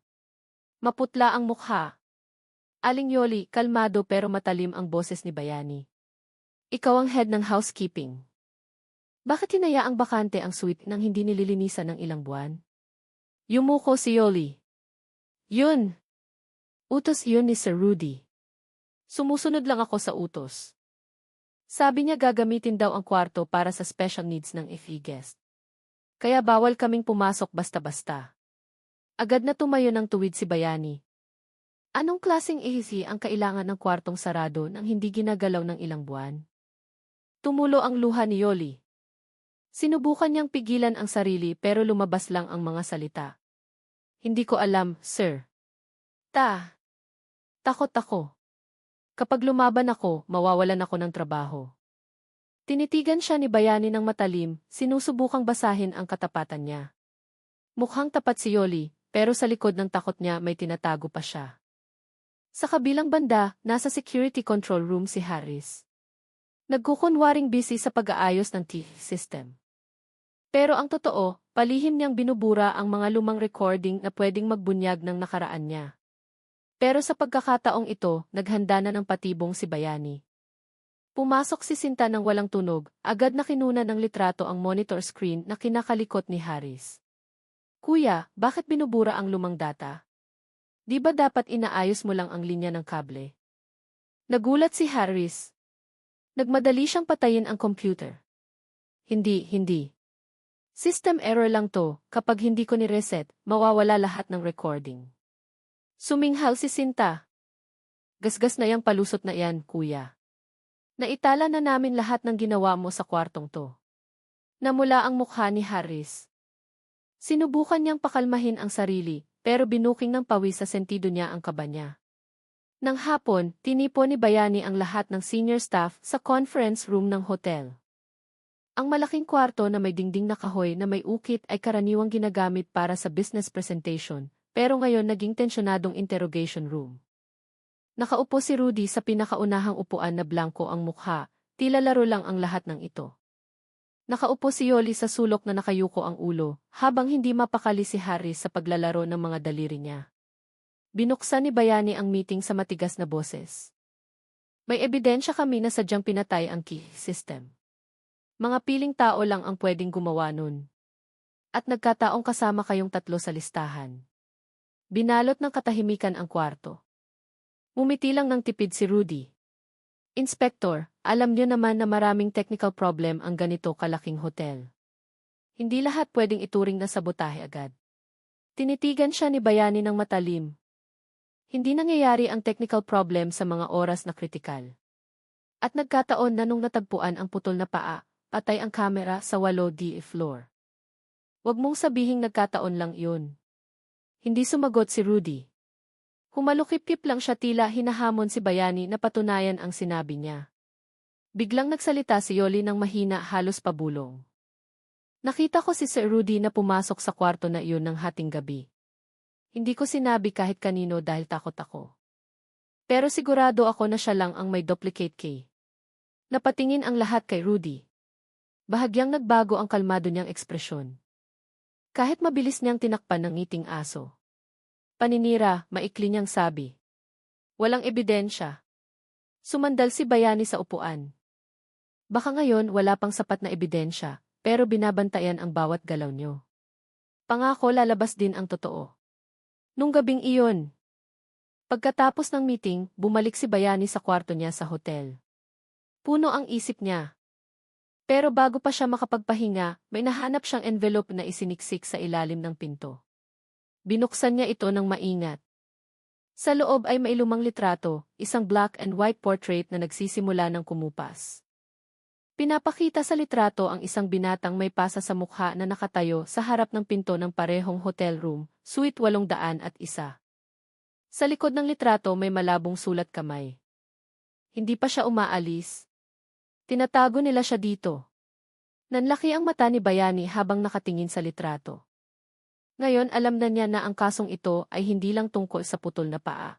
Maputla ang mukha. Aling Yoli, kalmado pero matalim ang boses ni Bayani. Ikaw ang head ng housekeeping. Bakit hinayaang bakante ang suite nang hindi nililinisan ng ilang buwan? Yumuko si Yoli. Yun. Utos yun ni Sir Rudy. Sumusunod lang ako sa utos. Sabi niya gagamitin daw ang kwarto para sa special needs ng FE guest. Kaya bawal kaming pumasok basta-basta. Agad na tumayo ng tuwid si Bayani. Anong klaseng AC ang kailangan ng kwartong sarado nang hindi ginagalaw ng ilang buwan? Tumulo ang luha ni Yoli. Sinubukan niyang pigilan ang sarili pero lumabas lang ang mga salita. Hindi ko alam, sir. Takot ako. Kapag lumaban ako, mawawalan ako ng trabaho. Tinitigan siya ni Bayani ng matalim, sinusubukang basahin ang katapatan niya. Mukhang tapat si Yoli, pero sa likod ng takot niya may tinatago pa siya. Sa kabilang banda, nasa security control room si Harris. Nagkukunwaring busy sa pag-aayos ng TV system. Pero ang totoo, palihim niyang binubura ang mga lumang recording na pwedeng magbunyag ng nakaraan niya. Pero sa pagkakataong ito, naghanda na ng patibong si Bayani. Pumasok si Sinta ng walang tunog, agad na kinuna ng litrato ang monitor screen na kinakalikot ni Harris. Kuya, bakit binubura ang lumang data? Di ba dapat inaayos mo lang ang linya ng kable? Nagulat si Harris. Nagmadali siyang patayin ang computer. Hindi. System error lang to, kapag hindi ko ni-reset, mawawala lahat ng recording. Suminghal si Sinta. Gasgas na yang palusot na yan, kuya. Naitala na namin lahat ng ginawa mo sa kwartong to. Namula ang mukha ni Harris. Sinubukan niyang pakalmahin ang sarili, pero binuking ng pawis sa sentido niya ang kaba niya. Nang hapon, tinipon ni Bayani ang lahat ng senior staff sa conference room ng hotel. Ang malaking kwarto na may dingding na kahoy na may ukit ay karaniwang ginagamit para sa business presentation, pero ngayon naging tensyonadong interrogation room. Nakaupo si Rudy sa pinakaunahang upuan na blanko ang mukha, tila laro lang ang lahat ng ito. Nakaupo si Yoli sa sulok na nakayuko ang ulo, habang hindi mapakali si Harris sa paglalaro ng mga daliri niya. Binuksan ni Bayani ang meeting sa matigas na boses. May ebidensya kami na sadyang pinatay ang key system. Mga piling tao lang ang pwedeng gumawa nun. At nagkataong kasama kayong 3 sa listahan. Binalot ng katahimikan ang kwarto. Umiti lang ng tipid si Rudy. Inspector, alam niyo naman na maraming technical problem ang ganito kalaking hotel. Hindi lahat pwedeng ituring na sabotahe agad. Tinitigan siya ni Bayani ng matalim. Hindi nangyayari ang technical problem sa mga oras na kritikal. At nagkataon na nung natagpuan ang putol na paa, patay ang kamera sa 8D floor. Huwag mong sabihing nagkataon lang yun. Hindi sumagot si Rudy. Humalukip-kip lang siya tila hinahamon si Bayani na patunayan ang sinabi niya. Biglang nagsalita si Yoli ng mahina halos pabulong. Nakita ko si Sir Rudy na pumasok sa kwarto na iyon ng hating gabi. Hindi ko sinabi kahit kanino dahil takot ako. Pero sigurado ako na siya lang ang may duplicate key. Napatingin ang lahat kay Rudy. Bahagyang nagbago ang kalmado niyang ekspresyon. Kahit mabilis niyang tinakpan ng ngiting aso. Paninira, maikli niyang sabi. Walang ebidensya. Sumandal si Bayani sa upuan. Baka ngayon wala pang sapat na ebidensya, pero binabantayan ang bawat galaw niyo. Pangako lalabas din ang totoo. Nung gabing iyon. Pagkatapos ng meeting, bumalik si Bayani sa kwarto niya sa hotel. Puno ang isip niya. Pero bago pa siya makapagpahinga, may nahanap siyang envelope na isiniksik sa ilalim ng pinto. Binuksan niya ito ng maingat. Sa loob ay may lumang litrato, isang black and white portrait na nagsisimula ng kumupas. Pinapakita sa litrato ang isang binatang may pasa sa mukha na nakatayo sa harap ng pinto ng parehong hotel room, Suite 801. Sa likod ng litrato may malabong sulat kamay. Hindi pa siya umaalis. Tinatago nila siya dito. Nanlaki ang mata ni Bayani habang nakatingin sa litrato. Ngayon alam na niya na ang kasong ito ay hindi lang tungkol sa putol na paa.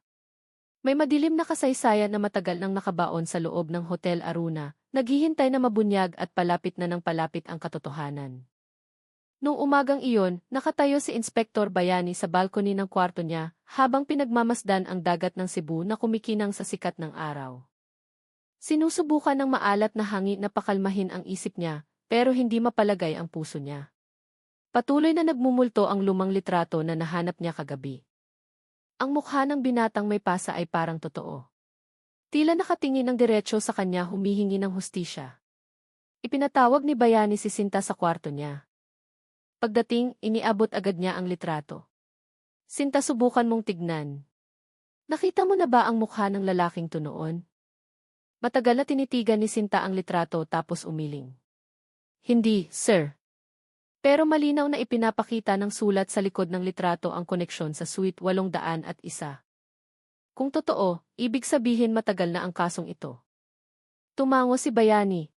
May madilim na kasaysayan na matagal nang nakabaon sa loob ng Hotel Aruna, naghihintay na mabunyag at palapit na ng palapit ang katotohanan. Noong umagang iyon, nakatayo si Inspektor Bayani sa balcony ng kwarto niya habang pinagmamasdan ang dagat ng Cebu na kumikinang sa sikat ng araw. Sinusubukan ng maalat na hangin na pakalmahin ang isip niya, pero hindi mapalagay ang puso niya. Patuloy na nagmumulto ang lumang litrato na nahanap niya kagabi. Ang mukha ng binatang may pasa ay parang totoo. Tila nakatingin ng diretsyo sa kanya humihingi ng hustisya. Ipinatawag ni Bayani si Sinta sa kwarto niya. Pagdating, iniabot agad niya ang litrato. Sinta, subukan mong tignan. Nakita mo na ba ang mukha ng lalaking to noon? Matagal na tinitigan ni Sinta ang litrato tapos umiling. Hindi, sir. Pero malinaw na ipinapakita ng sulat sa likod ng litrato ang koneksyon sa Suite 801. Kung totoo, ibig sabihin matagal na ang kasong ito. Tumango si Bayani.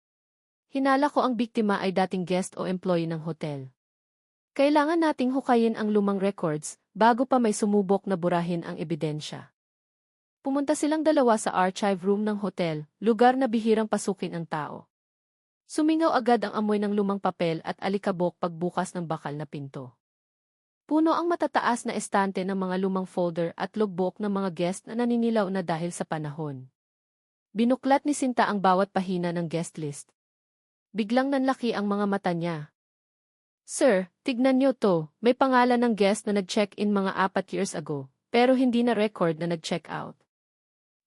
Hinala ko ang biktima ay dating guest o employee ng hotel. Kailangan nating hukayin ang lumang records bago pa may sumubok na burahin ang ebidensya. Pumunta silang dalawa sa archive room ng hotel, lugar na bihirang pasukin ang tao. Sumingaw agad ang amoy ng lumang papel at alikabok pagbukas ng bakal na pinto. Puno ang matataas na estante ng mga lumang folder at logbook ng mga guest na naninilaw na dahil sa panahon. Binuklat ni Sinta ang bawat pahina ng guest list. Biglang nanlaki ang mga mata niya. Sir, tignan niyo to, may pangalan ng guest na nag-check-in mga 4 years ago, pero hindi na record na nag-check out.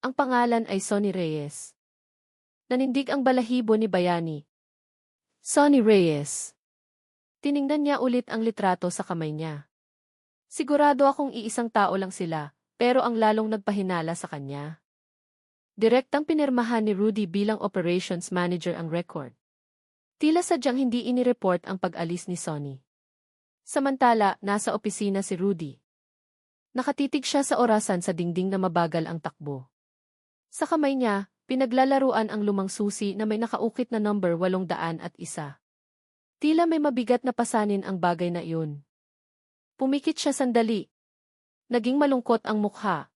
Ang pangalan ay Sonny Reyes. Nanindig ang balahibo ni Bayani. Sonny Reyes. Tiningnan niya ulit ang litrato sa kamay niya. Sigurado akong iisang tao lang sila, pero ang lalong nagpahinala sa kanya. Direktang pinirmahan ni Rudy bilang operations manager ang record. Tila sadyang hindi inireport ang pag-alis ni Sonny. Samantala, nasa opisina si Rudy. Nakatitig siya sa orasan sa dingding na mabagal ang takbo. Sa kamay niya, pinaglalaruan ang lumang susi na may nakaukit na number 801. Tila may mabigat na pasanin ang bagay na iyon. Pumikit siya sandali. Naging malungkot ang mukha.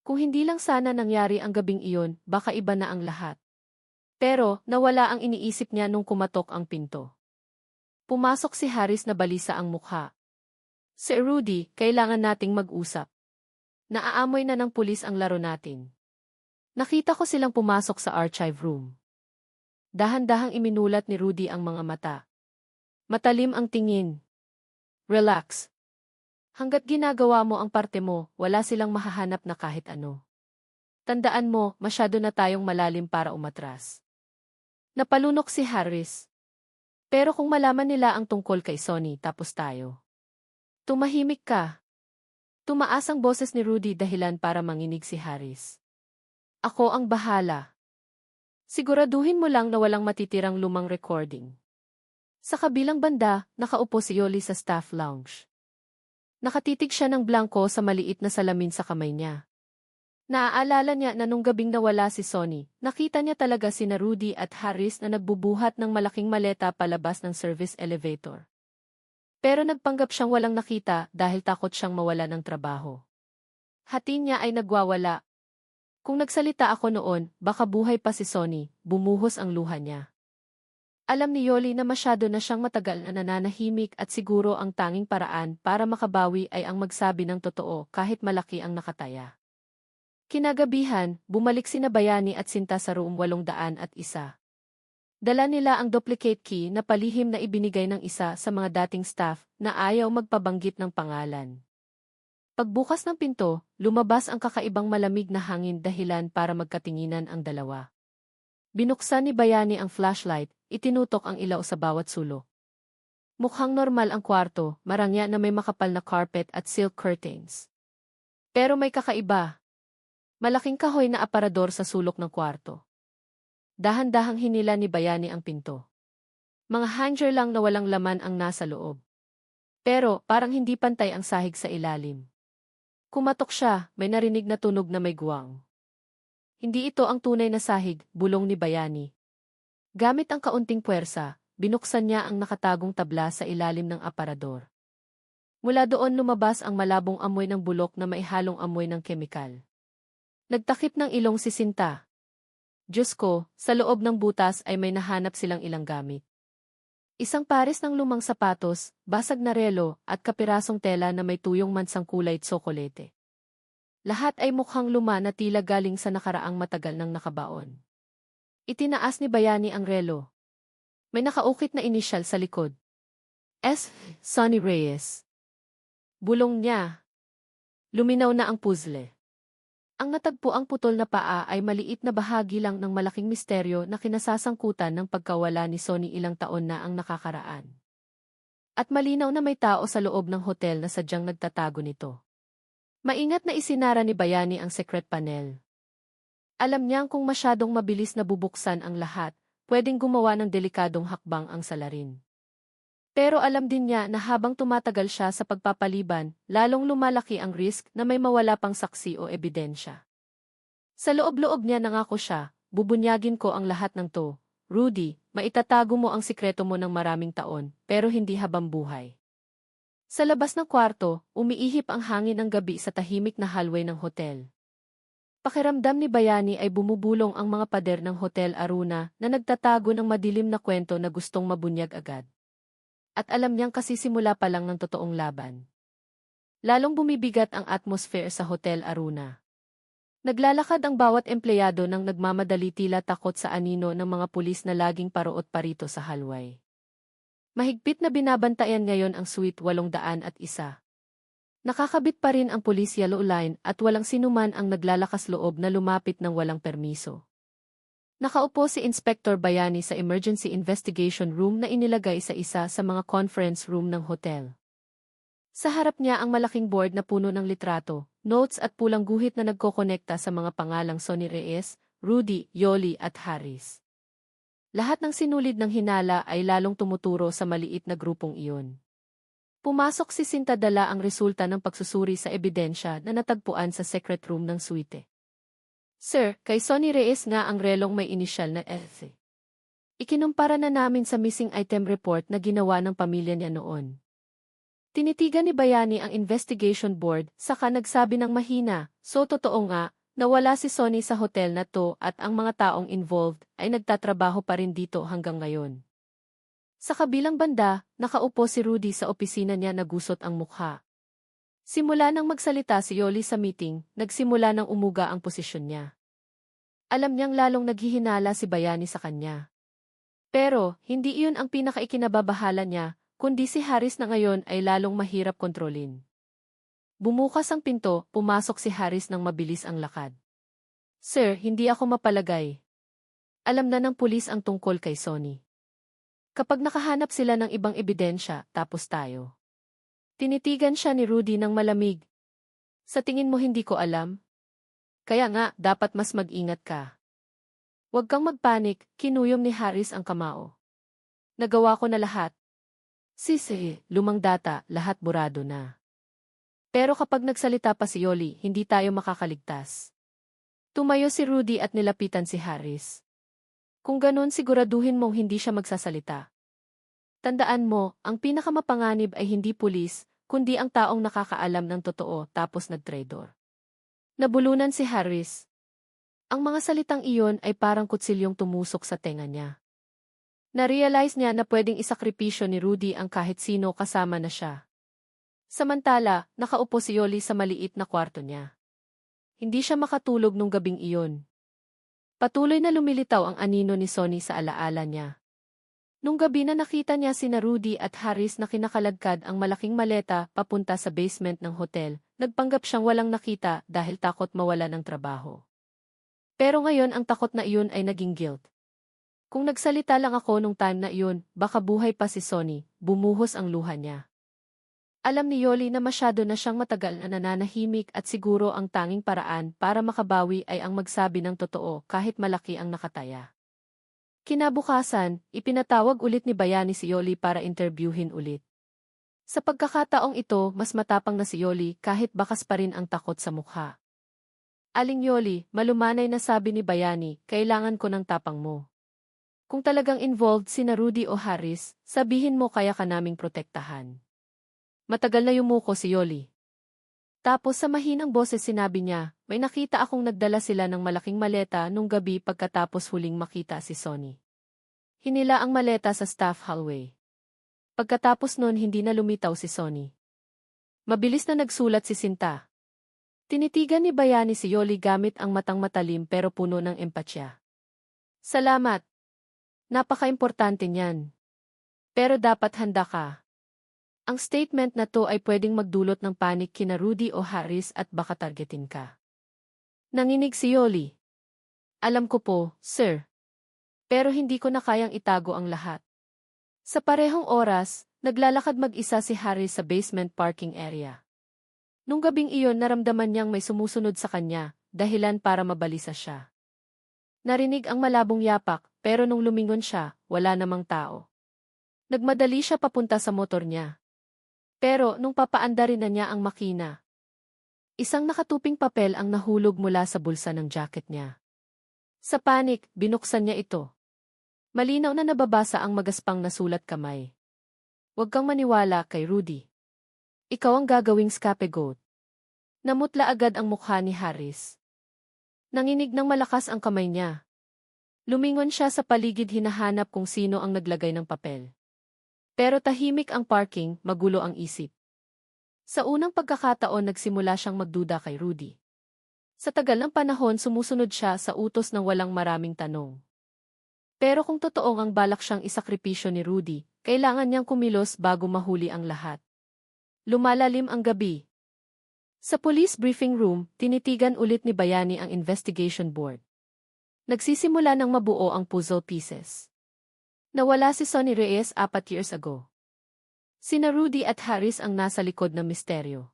Kung hindi lang sana nangyari ang gabing iyon, baka iba na ang lahat. Pero, nawala ang iniisip niya nung kumatok ang pinto. Pumasok si Harris na balisa ang mukha. Sir Rudy, kailangan nating mag-usap. Naaamoy na ng pulis ang laro natin. Nakita ko silang pumasok sa archive room. Dahan-dahang iminulat ni Rudy ang mga mata. Matalim ang tingin. Relax. Hanggat ginagawa mo ang parte mo, wala silang mahahanap na kahit ano. Tandaan mo, masyado na tayong malalim para umatras. Napalunok si Harris. Pero kung malaman nila ang tungkol kay Sonny, tapos tayo. Tumahimik ka. Tumaas ang boses ni Rudy dahilan para manginig si Harris. Ako ang bahala. Siguraduhin mo lang na walang matitirang lumang recording. Sa kabilang banda, nakaupo si Yoli sa staff lounge. Nakatitig siya ng blanko sa maliit na salamin sa kamay niya. Naaalala niya na nung gabing nawala si Sonny, nakita niya talaga sina Rudy at Harris na nagbubuhat ng malaking maleta palabas ng service elevator. Pero nagpanggap siyang walang nakita dahil takot siyang mawala ng trabaho. Hati niya ay nagwawala. Kung nagsalita ako noon, baka buhay pa si Sonny, bumuhos ang luha niya. Alam ni Yoli na masyado na siyang matagal na nananahimik at siguro ang tanging paraan para makabawi ay ang magsabi ng totoo kahit malaki ang nakataya. Kinagabihan, bumalik sina Bayani at Sinta sa room 801. Dala nila ang duplicate key na palihim na ibinigay ng isa sa mga dating staff na ayaw magpabanggit ng pangalan. Pagbukas ng pinto, lumabas ang kakaibang malamig na hangin dahilan para magkatinginan ang dalawa. Binuksan ni Bayani ang flashlight, itinutok ang ilaw sa bawat sulok. Mukhang normal ang kwarto, marangya na may makapal na carpet at silk curtains. Pero may kakaiba. Malaking kahoy na aparador sa sulok ng kwarto. Dahan-dahang hinila ni Bayani ang pinto. Mga hanger lang na walang laman ang nasa loob. Pero parang hindi pantay ang sahig sa ilalim. Kumatok siya, may narinig na tunog na may guwang. Hindi ito ang tunay na sahig, bulong ni Bayani. Gamit ang kaunting puwersa, binuksan niya ang nakatagong tabla sa ilalim ng aparador. Mula doon lumabas ang malabong amoy ng bulok na maihalong amoy ng kemikal. Nagtakip ng ilong si Sinta. Diyos ko, sa loob ng butas ay may nahanap silang ilang gamit. Isang pares ng lumang sapatos, basag na relo, at kapirasong tela na may tuyong mansang kulay tsokolete. Lahat ay mukhang luma na tila galing sa nakaraang matagal ng nakabaon. Itinaas ni Bayani ang relo. May nakaukit na inisyal sa likod. S. Sonny Reyes. Bulong niya. Luminaw na ang puzzle. Ang natagpuang putol na paa ay maliit na bahagi lang ng malaking misteryo na kinasasangkutan ng pagkawala ni Sonny ilang taon na ang nakakaraan. At malinaw na may tao sa loob ng hotel na sadyang nagtatago nito. Maingat na isinara ni Bayani ang secret panel. Alam niyang kung masyadong mabilis na bubuksan ang lahat, pwedeng gumawa ng delikadong hakbang ang salarin. Pero alam din niya na habang tumatagal siya sa pagpapaliban, lalong lumalaki ang risk na may mawala pang saksi o ebidensya. Sa loob-loob niya nangako siya, bubunyagin ko ang lahat ng to. Rudy, maitatago mo ang sikreto mo ng maraming taon, pero hindi habang buhay. Sa labas ng kwarto, umiihip ang hangin ng gabi sa tahimik na hallway ng hotel. Pakiramdam ni Bayani ay bumubulong ang mga pader ng Hotel Aruna na nagtatago ng madilim na kwento na gustong mabunyag agad. At alam niyang kasisimula pa lang ng totoong laban. Lalong bumibigat ang atmosphere sa Hotel Aruna. Naglalakad ang bawat empleyado ng nagmamadali tila takot sa anino ng mga pulis na laging parot parito sa hallway. Mahigpit na binabantayan ngayon ang suite 801. Nakakabit pa rin ang police yellow line at walang sinuman ang naglalakas loob na lumapit ng walang permiso. Nakaupo si Inspector Bayani sa emergency investigation room na inilagay sa isa sa mga conference room ng hotel. Sa harap niya ang malaking board na puno ng litrato, notes at pulang guhit na nagkokonekta sa mga pangalang Sonny Reyes, Rudy, Yoli at Harris. Lahat ng sinulid ng hinala ay lalong tumuturo sa maliit na grupong iyon. Pumasok si Sinta dala ang resulta ng pagsusuri sa ebidensya na natagpuan sa secret room ng suite. Sir, kay Sonny Reyes nga ang relong may inisyal na F. Ikinumpara na namin sa missing item report na ginawa ng pamilya niya noon. Tinitigan ni Bayani ang investigation board, saka nagsabi ng mahina, so totoo nga, nawala si Sonny sa hotel na to at ang mga taong involved ay nagtatrabaho pa rin dito hanggang ngayon. Sa kabilang banda, nakaupo si Rudy sa opisina niya na gusot ang mukha. Simula nang magsalita si Yoli sa meeting, nagsimula nang umuga ang posisyon niya. Alam niyang lalong naghihinala si Bayani sa kanya. Pero, hindi iyon ang pinakaikinababahala niya, kundi si Harris na ngayon ay lalong mahirap kontrolin. Bumukas ang pinto, pumasok si Harris nang mabilis ang lakad. Sir, hindi ako mapalagay. Alam na ng pulis ang tungkol kay Sonny. Kapag nakahanap sila ng ibang ebidensya, tapos tayo. Tinitigan siya ni Rudy ng malamig. Sa tingin mo hindi ko alam? Kaya nga, dapat mas mag-ingat ka. Huwag kang magpanik, kinuyom ni Harris ang kamao. Nagawa ko na lahat. Sisi, lumang data, lahat burado na. Pero kapag nagsalita pa si Yoli, hindi tayo makakaligtas. Tumayo si Rudy at nilapitan si Harris. Kung ganun siguraduhin mong hindi siya magsasalita. Tandaan mo, ang pinakamapanganib ay hindi pulis, kundi ang taong nakakaalam ng totoo tapos nagtraidor. Nabulunan si Harris. Ang mga salitang iyon ay parang kutsilyong tumusok sa tenga niya. Na-realize niya na pwedeng isakripisyo ni Rudy ang kahit sino kasama na siya. Samantala, nakaupo si Yoli sa maliit na kwarto niya. Hindi siya makatulog nung gabing iyon. Patuloy na lumilitaw ang anino ni Sonny sa alaala niya. Nung gabi na nakita niya sina Rudy at Harris na kinakaladkad ang malaking maleta papunta sa basement ng hotel, nagpanggap siyang walang nakita dahil takot mawala ng trabaho. Pero ngayon ang takot na iyon ay naging guilt. Kung nagsalita lang ako nung time na iyon, baka buhay pa si Sonny, bumuhos ang luha niya. Alam ni Yoli na masyado na siyang matagal na nananahimik at siguro ang tanging paraan para makabawi ay ang magsabi ng totoo kahit malaki ang nakataya. Kinabukasan, ipinatawag ulit ni Bayani si Yoli para interviewin ulit. Sa pagkakataong ito, mas matapang na si Yoli kahit bakas pa rin ang takot sa mukha. Aling Yoli, malumanay na sabi ni Bayani, kailangan ko ng tapang mo. Kung talagang involved sina Rudy o Harris, sabihin mo kaya ka naming protektahan. Matagal na yumuko si Yoli. Tapos sa mahinang boses sinabi niya, may nakita akong nagdala sila ng malaking maleta nung gabi pagkatapos huling makita si Sonny. Hinila ang maleta sa staff hallway. Pagkatapos nun hindi na lumitaw si Sonny. Mabilis na nagsulat si Sinta. Tinitigan ni Bayani si Yoli gamit ang matang matalim pero puno ng empatya. Salamat. Napaka-importante niyan. Pero dapat handa ka. Ang statement na to ay pwedeng magdulot ng panik kina Rudy o Harris at baka targetin ka. Nanginig si Yoli. Alam ko po, sir. Pero hindi ko na kayang itago ang lahat. Sa parehong oras, naglalakad mag-isa si Harris sa basement parking area. Nung gabing iyon naramdaman niyang may sumusunod sa kanya, dahilan para mabalisa siya. Narinig ang malabong yapak, pero nung lumingon siya, wala namang tao. Nagmadali siya papunta sa motor niya. Pero nung papaandarin na niya ang makina, isang nakatuping papel ang nahulog mula sa bulsa ng jacket niya. Sa panik, binuksan niya ito. Malinaw na nababasa ang magaspang na sulat kamay. Huwag kang maniwala kay Rudy. Ikaw ang gagawing scapegoat. Namutla agad ang mukha ni Harris. Nanginig ng malakas ang kamay niya. Lumingon siya sa paligid hinahanap kung sino ang naglagay ng papel. Pero tahimik ang parking, magulo ang isip. Sa unang pagkakataon nagsimula siyang magduda kay Rudy. Sa tagal ng panahon sumusunod siya sa utos ng walang maraming tanong. Pero kung totoong ang balak siyang isakripisyo ni Rudy, kailangan niyang kumilos bago mahuli ang lahat. Lumalalim ang gabi. Sa police briefing room, tinitigan ulit ni Bayani ang investigation board. Nagsisimula ng mabuo ang puzzle pieces. Nawala si Sonny Reyes 4 years ago. Sina Rudy at Harris ang nasa likod ng misteryo.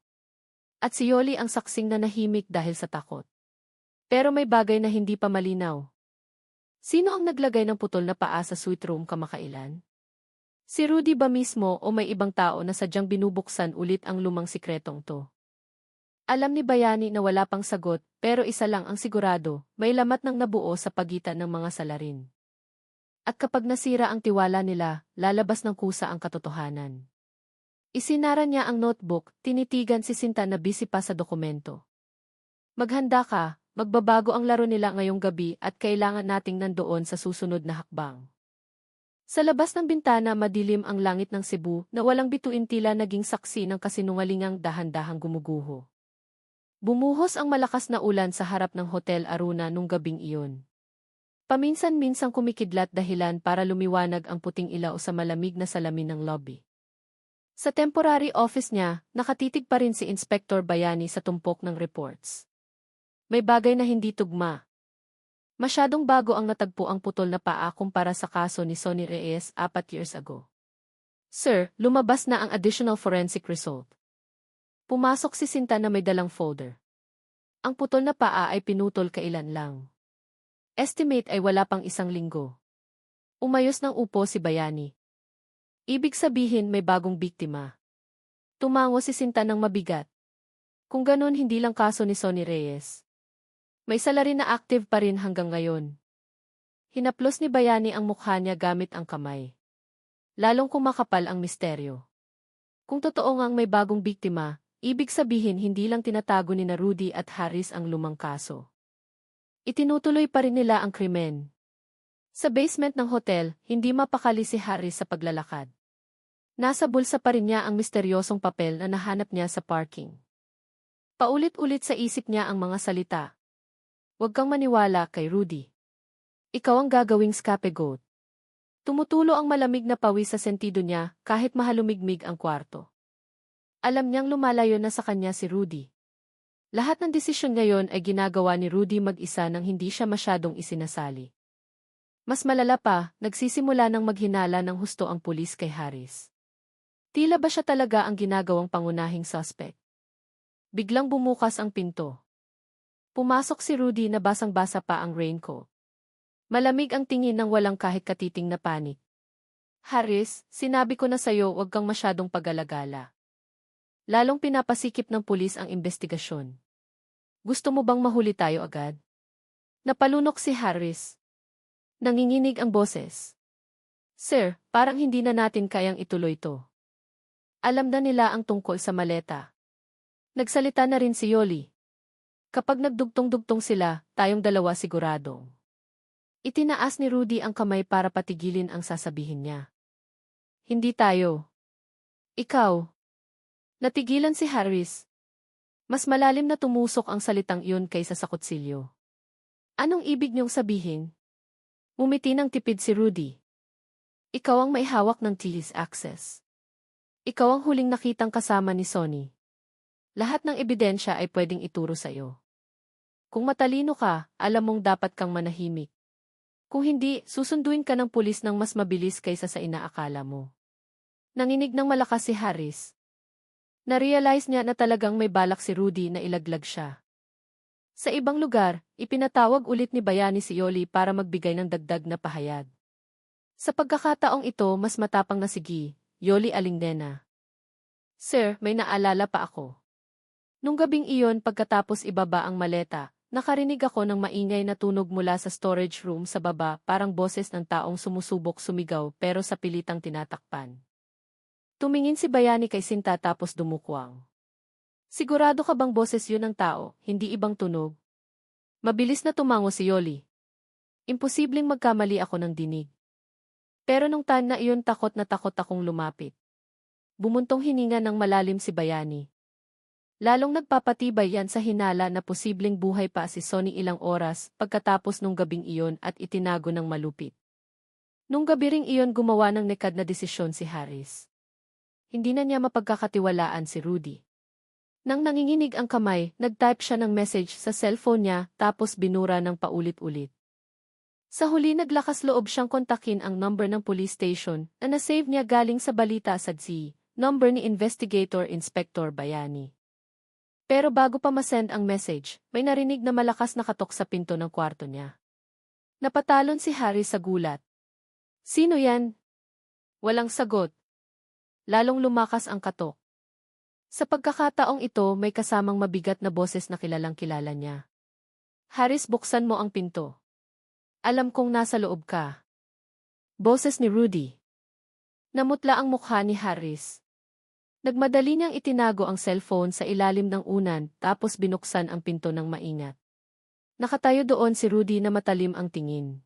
At si Yoli ang saksing nanahimik dahil sa takot. Pero may bagay na hindi pa malinaw. Sino ang naglagay ng putol na paa sa suite room kamakailan? Si Rudy ba mismo o may ibang tao na sadyang binubuksan ulit ang lumang sikretong to? Alam ni Bayani na wala pang sagot, pero isa lang ang sigurado, may lamat ng nabuo sa pagitan ng mga salarin. At kapag nasira ang tiwala nila, lalabas ng kusa ang katotohanan. Isinara niya ang notebook, tinitigan si Sinta na busy pa sa dokumento. Maghanda ka, magbabago ang laro nila ngayong gabi at kailangan nating nandoon sa susunod na hakbang. Sa labas ng bintana madilim ang langit ng Cebu na walang bituin tila naging saksi ng kasinungalingang dahan-dahang gumuguho. Bumuhos ang malakas na ulan sa harap ng Hotel Aruna nung gabing iyon. Paminsan-minsang kumikidlat dahilan para lumiwanag ang puting ilaw sa malamig na salamin ng lobby. Sa temporary office niya, nakatitig pa rin si Inspector Bayani sa tumpok ng reports. May bagay na hindi tugma. Masyadong bago ang natagpo ang putol na paa kumpara sa kaso ni Sonny Reyes 4 years ago. Sir, lumabas na ang additional forensic result. Pumasok si Sinta na may dalang folder. Ang putol na paa ay pinutol kailan lang. Estimate ay wala pang 1 linggo. Umayos ng upo si Bayani. Ibig sabihin may bagong biktima. Tumango si Sinta ng mabigat. Kung ganun hindi lang kaso ni Sonny Reyes. May salarin na active pa rin hanggang ngayon. Hinaplos ni Bayani ang mukha niya gamit ang kamay. Lalong kumakapal ang misteryo. Kung totoo ngang may bagong biktima, ibig sabihin hindi lang tinatago ni Rudy at Harris ang lumang kaso. Itinutuloy pa rin nila ang krimen. Sa basement ng hotel, hindi mapakali si Harris sa paglalakad. Nasa bulsa pa rin niya ang misteryosong papel na nahanap niya sa parking. Paulit-ulit sa isip niya ang mga salita. Huwag kang maniwala kay Rudy. Ikaw ang gagawing scapegoat. Tumutulo ang malamig na pawis sa sentido niya kahit mahalumigmig ang kwarto. Alam niyang lumalayo na sa kanya si Rudy. Lahat ng desisyon ngayon ay ginagawa ni Rudy mag-isa nang hindi siya masyadong isinasali. Mas malala pa, nagsisimula ng maghinala ng husto ang pulis kay Harris. Tila ba siya talaga ang ginagawang pangunahing suspect? Biglang bumukas ang pinto. Pumasok si Rudy na basang-basa pa ang raincoat. Malamig ang tingin ng walang kahit katiting na panik. Harris, sinabi ko na sa'yo huwag kang masyadong pag-alagala. Lalong pinapasikip ng pulis ang investigasyon. Gusto mo bang mahuli tayo agad? Napalunok si Harris. Nanginginig ang boses. Sir, parang hindi na natin kayang ituloy to. Alam na nila ang tungkol sa maleta. Nagsalita na rin si Yoli. Kapag nagdugtong-dugtong sila, tayong dalawa siguradong. Itinaas ni Rudy ang kamay para patigilin ang sasabihin niya. Hindi tayo. Ikaw. Natigilan si Harris. Mas malalim na tumusok ang salitang iyon kaysa sa kutsilyo. Anong ibig niyong sabihin? Umiti ng tipid si Rudy. Ikaw ang maihawak ng TS access. Ikaw ang huling nakitang kasama ni Sonny. Lahat ng ebidensya ay pwedeng ituro sa iyo. Kung matalino ka, alam mong dapat kang manahimik. Kung hindi, susunduin ka ng pulis ng mas mabilis kaysa sa inaakala mo. Nanginig ng malakas si Harris. Narealize niya na talagang may balak si Rudy na ilaglag siya. Sa ibang lugar, ipinatawag ulit ni Bayani si Yoli para magbigay ng dagdag na pahayag. Sa pagkakataong ito, mas matapang na sige, Yoli Alingdena. Sir, may naalala pa ako. Nung gabing iyon pagkatapos ibaba ang maleta, nakarinig ako ng maingay na tunog mula sa storage room sa baba parang boses ng taong sumusubok sumigaw pero sa pilitang tinatakpan. Tumingin si Bayani kay Sinta tapos dumukwang. Sigurado ka bang boses yun ng tao, hindi ibang tunog? Mabilis na tumango si Yoli. Imposibleng magkamali ako ng dinig. Pero nung time na iyon takot na takot akong lumapit. Bumuntong hininga ng malalim si Bayani. Lalong nagpapatibay yan sa hinala na posibleng buhay pa si Sonny ilang oras pagkatapos nung gabing iyon at itinago ng malupit. Nung gabi ring iyon gumawa ng nekad na desisyon si Harris. Hindi na niya mapagkakatiwalaan si Rudy. Nang nanginginig ang kamay, nag-type siya ng message sa cellphone niya tapos binura ng paulit-ulit. Sa huli naglakas loob siyang kontakin ang number ng police station na nasave niya galing sa balita sa Z, number ni Investigator Inspector Bayani. Pero bago pa masend ang message, may narinig na malakas na katok sa pinto ng kwarto niya. Napatalon si Harry sa gulat. Sino yan? Walang sagot. Lalong lumakas ang katok. Sa pagkakataong ito may kasamang mabigat na boses na kilalang kilala niya. Harris, buksan mo ang pinto. Alam kong nasa loob ka. Boses ni Rudy. Namutla ang mukha ni Harris. Nagmadali niyang itinago ang cellphone sa ilalim ng unan tapos binuksan ang pinto ng maingat. Nakatayo doon si Rudy na matalim ang tingin.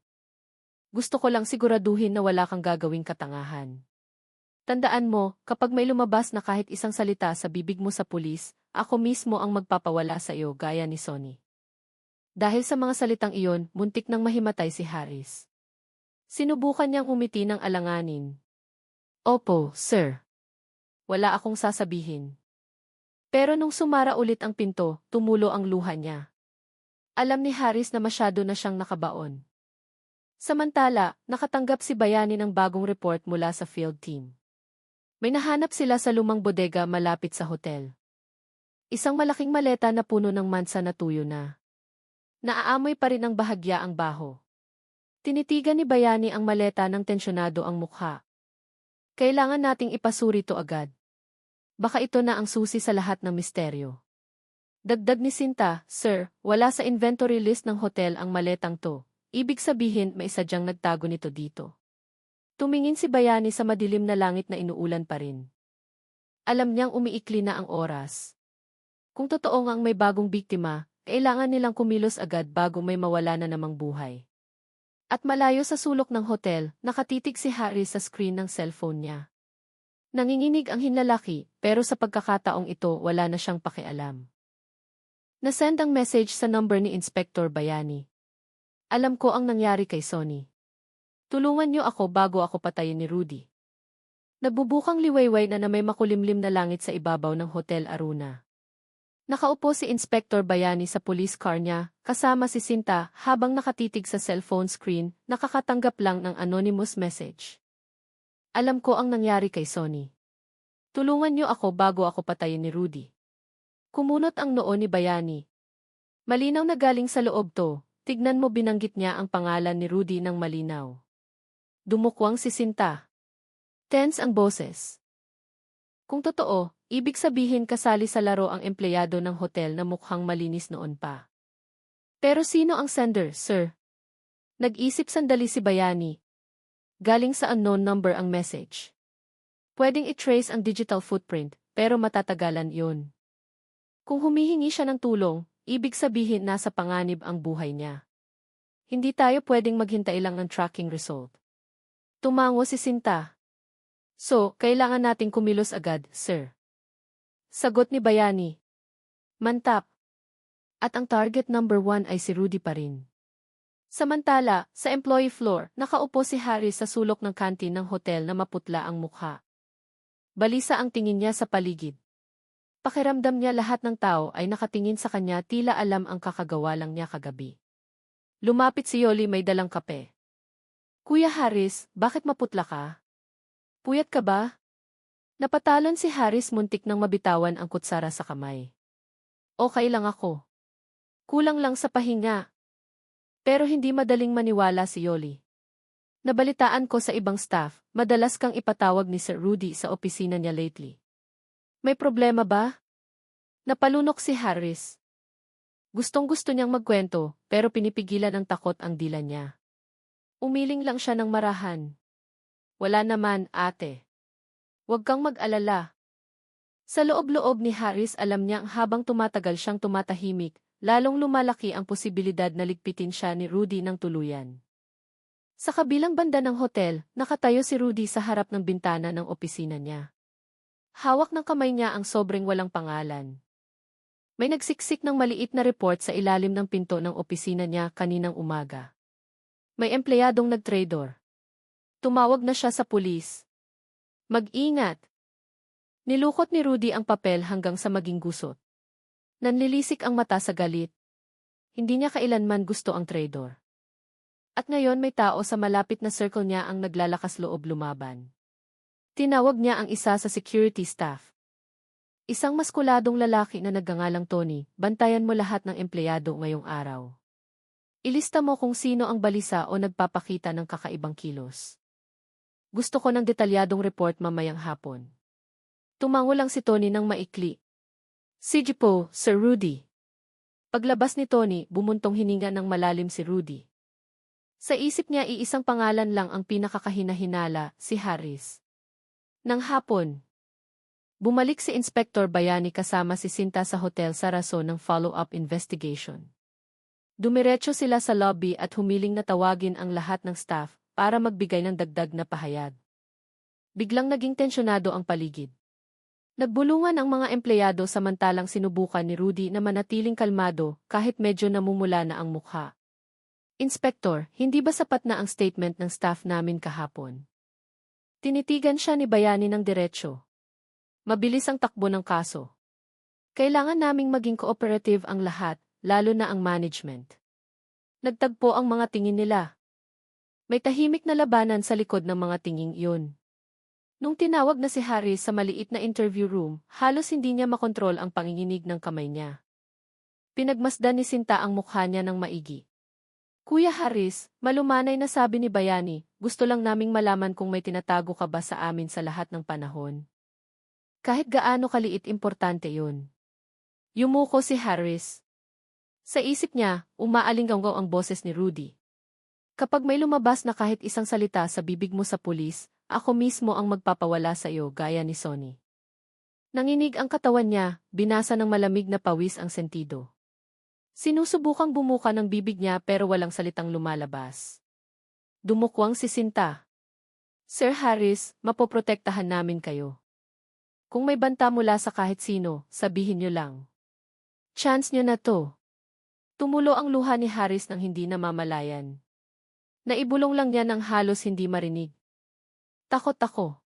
Gusto ko lang siguraduhin na wala kang gagawing katangahan. Tandaan mo, kapag may lumabas na kahit isang salita sa bibig mo sa pulis, ako mismo ang magpapawala sa iyo gaya ni Sonny. Dahil sa mga salitang iyon, muntik nang mahimatay si Harris. Sinubukan niyang umiti ng alanganin. Opo, sir. Wala akong sasabihin. Pero nung sumara ulit ang pinto, tumulo ang luha niya. Alam ni Harris na masyado na siyang nakabaon. Samantala, nakatanggap si Bayani ng bagong report mula sa field team. May nahanap sila sa lumang bodega malapit sa hotel. Isang malaking maleta na puno ng mansa na tuyo na. Naaamoy pa rin ang bahagya ang baho. Tinitigan ni Bayani ang maleta ng tensyonado ang mukha. Kailangan nating ipasuri to agad. Baka ito na ang susi sa lahat ng misteryo. Dagdag ni Sinta, Sir, wala sa inventory list ng hotel ang maletang to. Ibig sabihin may sadyang nagtago nito dito. Tumingin si Bayani sa madilim na langit na inuulan pa rin. Alam niyang umiikli na ang oras. Kung totoo ngang may bagong biktima, kailangan nilang kumilos agad bago may mawala na namang buhay. At malayo sa sulok ng hotel, nakatitig si Harris sa screen ng cellphone niya. Nanginginig ang hinlalaki, pero sa pagkakataong ito wala na siyang pakialam. Nasend ang message sa number ni Inspector Bayani. Alam ko ang nangyari kay Sonny. Tulungan niyo ako bago ako patayin ni Rudy. Nagbubukang liwayway na may makulimlim na langit sa ibabaw ng Hotel Aruna. Nakaupo si Inspector Bayani sa police car niya, kasama si Sinta habang nakatitig sa cellphone screen, nakakatanggap lang ng anonymous message. Alam ko ang nangyari kay Sonny. Tulungan niyo ako bago ako patayin ni Rudy. Kumunot ang noo ni Bayani. Malinaw na galing sa loob to, tignan mo binanggit niya ang pangalan ni Rudy ng malinaw. Dumukwang si Sinta. Tense ang boses. Kung totoo, ibig sabihin kasali sa laro ang empleyado ng hotel na mukhang malinis noon pa. Pero sino ang sender, sir? Nag-isip sandali si Bayani. Galing sa unknown number ang message. Pwedeng i-trace ang digital footprint, pero matatagalan yun. Kung humihingi siya ng tulong, ibig sabihin nasa panganib ang buhay niya. Hindi tayo pwedeng maghintay lang ng tracking result. Tumango si Sinta. So, kailangan nating kumilos agad, sir. Sagot ni Bayani. Mantap. At ang target number 1 ay si Rudy pa rin. Samantala, sa employee floor, nakaupo si Harris sa sulok ng kantin ng hotel na maputla ang mukha. Balisa ang tingin niya sa paligid. Pakiramdam niya lahat ng tao ay nakatingin sa kanya tila alam ang kakagawa lang niya kagabi. Lumapit si Yoli may dalang kape. Kuya Harris, bakit maputla ka? Puyat ka ba? Napatalon si Harris muntik nang mabitawan ang kutsara sa kamay. Okay lang ako. Kulang lang sa pahinga. Pero hindi madaling maniwala si Yoli. Nabalitaan ko sa ibang staff, madalas kang ipatawag ni Sir Rudy sa opisina niya lately. May problema ba? Napalunok si Harris. Gustong-gusto niyang magkwento, pero pinipigilan ng takot ang dila niya. Umiling lang siya ng marahan. Wala naman, ate. Huwag kang mag-alala. Sa loob-loob ni Harris alam niyang habang tumatagal siyang tumatahimik, lalong lumalaki ang posibilidad na ligpitin siya ni Rudy ng tuluyan. Sa kabilang banda ng hotel, nakatayo si Rudy sa harap ng bintana ng opisina niya. Hawak ng kamay niya ang sobrang walang pangalan. May nagsiksik ng maliit na report sa ilalim ng pinto ng opisina niya kaninang umaga. May empleyadong nag-trador. Tumawag na siya sa pulis. Mag-ingat! Nilukot ni Rudy ang papel hanggang sa maging gusot. Nanlilisik ang mata sa galit. Hindi niya kailanman gusto ang traidor. At ngayon may tao sa malapit na circle niya ang naglalakas loob lumaban. Tinawag niya ang isa sa security staff. Isang maskuladong lalaki na nagngangalang Tony, bantayan mo lahat ng empleyado ngayong araw. Ilista mo kung sino ang balisa o nagpapakita ng kakaibang kilos. Gusto ko ng detalyadong report mamayang hapon. Tumango lang si Tony ng maikli. Sige po, Sir Rudy. Paglabas ni Tony, bumuntong hininga ng malalim si Rudy. Sa isip niya iisang pangalan lang ang pinakakahinahinala, si Harris. Nang hapon, bumalik si Inspector Bayani kasama si Sinta sa hotel sa rason ng follow-up investigation. Dumiretso sila sa lobby at humiling na tawagin ang lahat ng staff para magbigay ng dagdag na pahayag. Biglang naging tensyonado ang paligid. Nagbulungan ang mga empleyado samantalang sinubukan ni Rudy na manatiling kalmado kahit medyo namumula na ang mukha. Inspektor, hindi ba sapat na ang statement ng staff namin kahapon? Tinitigan siya ni Bayani ng diretsyo. Mabilis ang takbo ng kaso. Kailangan naming maging cooperative ang lahat, lalo na ang management. Nagtagpo ang mga tingin nila. May tahimik na labanan sa likod ng mga tinging iyon. Nung tinawag na si Harris sa maliit na interview room, halos hindi niya makontrol ang panginginig ng kamay niya. Pinagmasdan ni Sinta ang mukha niya ng maigi. Kuya Harris, malumanay na sabi ni Bayani, gusto lang naming malaman kung may tinatago ka ba sa amin sa lahat ng panahon. Kahit gaano kaliit importante yun. Yumuko si Harris. Sa isip niya, umaalinggaw ang boses ni Rudy. Kapag may lumabas na kahit isang salita sa bibig mo sa pulis, ako mismo ang magpapawala sa iyo gaya ni Sonny. Nanginig ang katawan niya, binasa ng malamig na pawis ang sentido. Sinusubukang bumuka ng bibig niya pero walang salitang lumalabas. Dumukwang si Sinta. Sir Harris, mapoprotektahan namin kayo. Kung may banta mula sa kahit sino, sabihin niyo lang. Chance niyo na to. Tumulo ang luha ni Harris nang hindi namamalayan. Naibulong lang niya nang halos hindi marinig. Takot ako.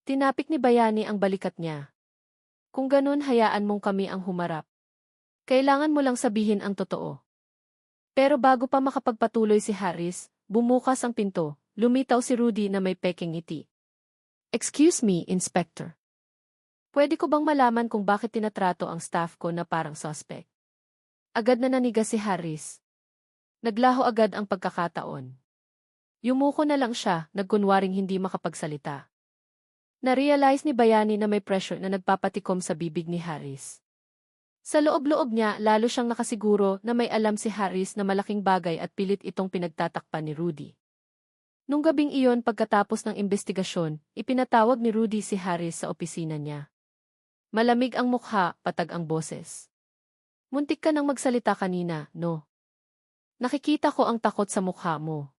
Tinapik ni Bayani ang balikat niya. Kung ganun, hayaan mong kami ang humarap. Kailangan mo lang sabihin ang totoo. Pero bago pa makapagpatuloy si Harris, bumukas ang pinto, lumitaw si Rudy na may peking ngiti. Excuse me, Inspector. Pwede ko bang malaman kung bakit tinatrato ang staff ko na parang suspect? Agad na nanigas si Harris. Naglaho agad ang pagkakataon. Yumuko na lang siya, nagkunwaring hindi makapagsalita. Na-realize ni Bayani na may pressure na nagpapatikom sa bibig ni Harris. Sa loob-loob niya, lalo siyang nakasiguro na may alam si Harris na malaking bagay at pilit itong pinagtatakpan ni Rudy. Nung gabing iyon pagkatapos ng investigasyon, ipinatawag ni Rudy si Harris sa opisina niya. Malamig ang mukha, patag ang boses. Muntik ka nang magsalita kanina, no? Nakikita ko ang takot sa mukha mo.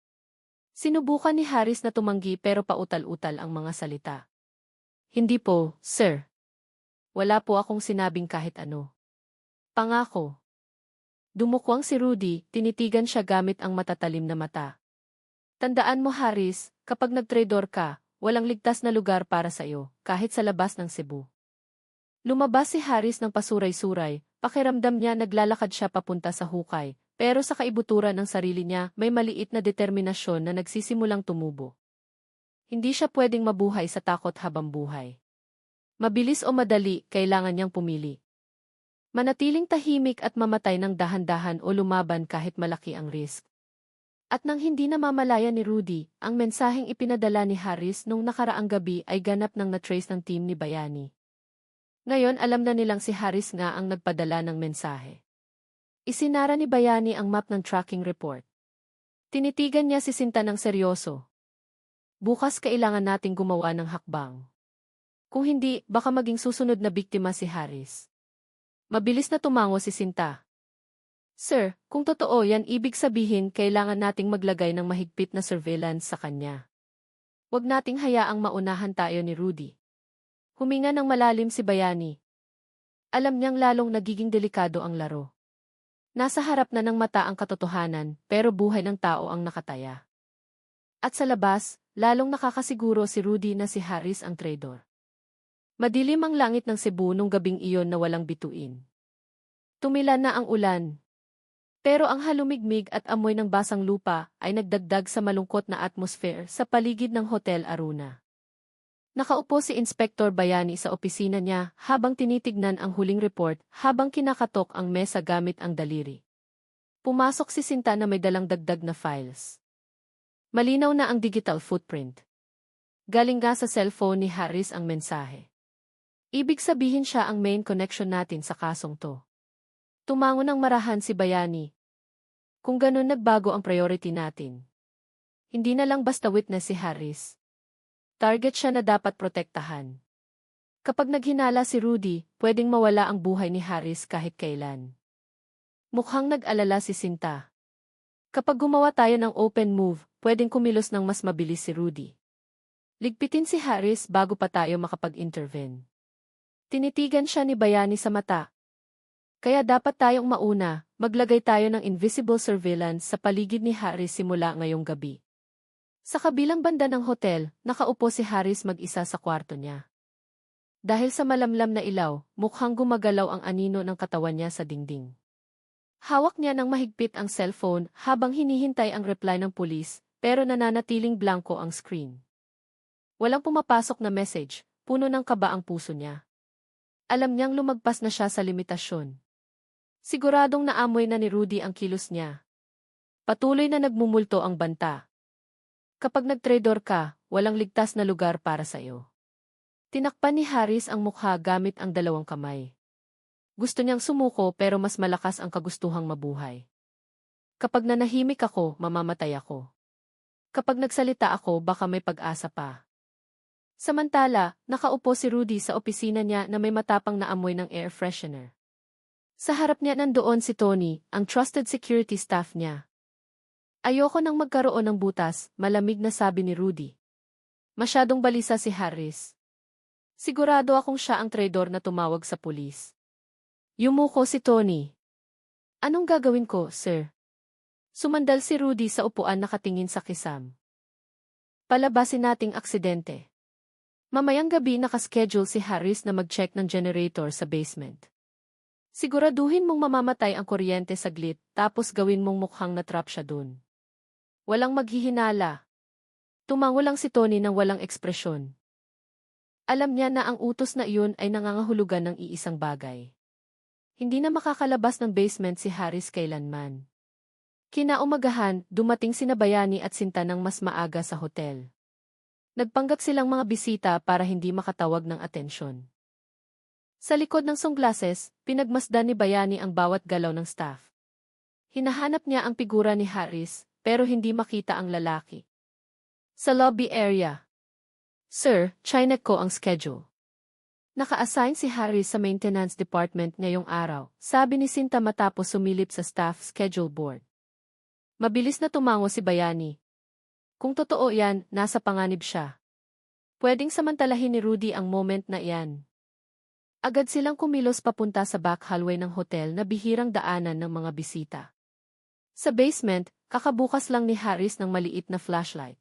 Sinubukan ni Harris na tumanggi pero pautal-utal ang mga salita. Hindi po, sir. Wala po akong sinabing kahit ano. Pangako. Dumukwang si Rudy, tinitigan siya gamit ang matatalim na mata. Tandaan mo Harris, kapag nagtrador ka, walang ligtas na lugar para sa iyo, kahit sa labas ng Cebu. Lumabas si Harris ng pasuray-suray, pakiramdam niya naglalakad siya papunta sa hukay, pero sa kaibuturan ng sarili niya may maliit na determinasyon na nagsisimulang tumubo. Hindi siya pwedeng mabuhay sa takot habang buhay. Mabilis o madali, kailangan niyang pumili. Manatiling tahimik at mamatay ng dahan-dahan o lumaban kahit malaki ang risk. At nang hindi namamalaya ni Rudy, ang mensaheng ipinadala ni Harris nung nakaraang gabi ay ganap ng na-trace ng team ni Bayani. Ngayon alam na nilang si Harris nga ang nagpadala ng mensahe. Isinara ni Bayani ang map ng tracking report. Tinitigan niya si Sinta ng seryoso. Bukas kailangan nating gumawa ng hakbang. Kung hindi, baka maging susunod na biktima si Harris. Mabilis na tumango si Sinta. Sir, kung totoo yan ibig sabihin kailangan nating maglagay ng mahigpit na surveillance sa kanya. Huwag nating hayaang maunahan tayo ni Rudy. Huminga ng malalim si Bayani. Alam niyang lalong nagiging delikado ang laro. Nasa harap na ng mata ang katotohanan, pero buhay ng tao ang nakataya. At sa labas, lalong nakakasiguro si Rudy na si Harris ang traitor. Madilim ang langit ng Cebu nung gabing iyon na walang bituin. Tumilan na ang ulan. Pero ang halumigmig at amoy ng basang lupa ay nagdagdag sa malungkot na atmosphere sa paligid ng Hotel Aruna. Nakaupo si Inspector Bayani sa opisina niya habang tinitignan ang huling report habang kinakatok ang mesa gamit ang daliri. Pumasok si Sinta na may dalang dagdag na files. Malinaw na ang digital footprint. Galing nga sa cellphone ni Harris ang mensahe. Ibig sabihin siya ang main connection natin sa kasong to. Tumango ng marahan si Bayani. Kung ganun nagbago ang priority natin. Hindi na lang basta witness si Harris. Target siya na dapat protektahan. Kapag naghinala si Rudy, pwedeng mawala ang buhay ni Harris kahit kailan. Mukhang nag-alala si Sinta. Kapag gumawa tayo ng open move, pwedeng kumilos ng mas mabilis si Rudy. Ligpitin si Harris bago pa tayo makapag-intervene. Tinitigan siya ni Bayani sa mata. Kaya dapat tayong mauna, maglagay tayo ng invisible surveillance sa paligid ni Harris simula ngayong gabi. Sa kabilang banda ng hotel, nakaupo si Harris mag-isa sa kwarto niya. Dahil sa malamlam na ilaw, mukhang gumagalaw ang anino ng katawan niya sa dingding. Hawak niya ng mahigpit ang cellphone habang hinihintay ang reply ng pulis, pero nananatiling blanko ang screen. Walang pumapasok na message, puno ng kaba ang puso niya. Alam niyang lumagpas na siya sa limitasyon. Siguradong naamoy na ni Rudy ang kilos niya. Patuloy na nagmumulto ang banta. Kapag nagtrador ka, walang ligtas na lugar para sa iyo. Tinakpan ni Harris ang mukha gamit ang dalawang kamay. Gusto niyang sumuko pero mas malakas ang kagustuhang mabuhay. Kapag nanahimik ako, mamamatay ako. Kapag nagsalita ako, baka may pag-asa pa. Samantala, nakaupo si Rudy sa opisina niya na may matapang na amoy ng air freshener. Sa harap niya nandoon si Tony, ang trusted security staff niya. Ayoko nang magkaroon ng butas, malamig na sabi ni Rudy. Masyadong balisa si Harris. Sigurado akong siya ang traidor na tumawag sa pulis. Yumuko si Tony. Anong gagawin ko, sir? Sumandal si Rudy sa upuan nakatingin sa kisam. Palabasin nating aksidente. Mamayang gabi nakaschedule si Harris na mag-check ng generator sa basement. Siguraduhin mong mamamatay ang kuryente saglit tapos gawin mong mukhang na-trap siya dun. Walang maghihinala. Tumango lang si Tony nang walang ekspresyon. Alam niya na ang utos na iyon ay nangangahulugan ng iisang bagay. Hindi na makakalabas ng basement si Harris kailanman. Kinaumagahan, dumating sina Bayani at Sinta ng mas maaga sa hotel. Nagpanggap silang mga bisita para hindi makatawag ng atensyon. Sa likod ng sunglasses, pinagmasdan ni Bayani ang bawat galaw ng staff. Hinahanap niya ang figura ni Harris, pero hindi makita ang lalaki. Sa lobby area. Sir, chinek ko ang schedule. Naka-assign si Harris sa maintenance department ngayong araw, sabi ni Sinta matapos sumilip sa staff schedule board. Mabilis na tumango si Bayani. Kung totoo yan, nasa panganib siya. Pwedeng samantalahin ni Rudy ang moment na iyan. Agad silang kumilos papunta sa back hallway ng hotel na bihirang daanan ng mga bisita. Sa basement, kakabukas lang ni Harris ng maliit na flashlight.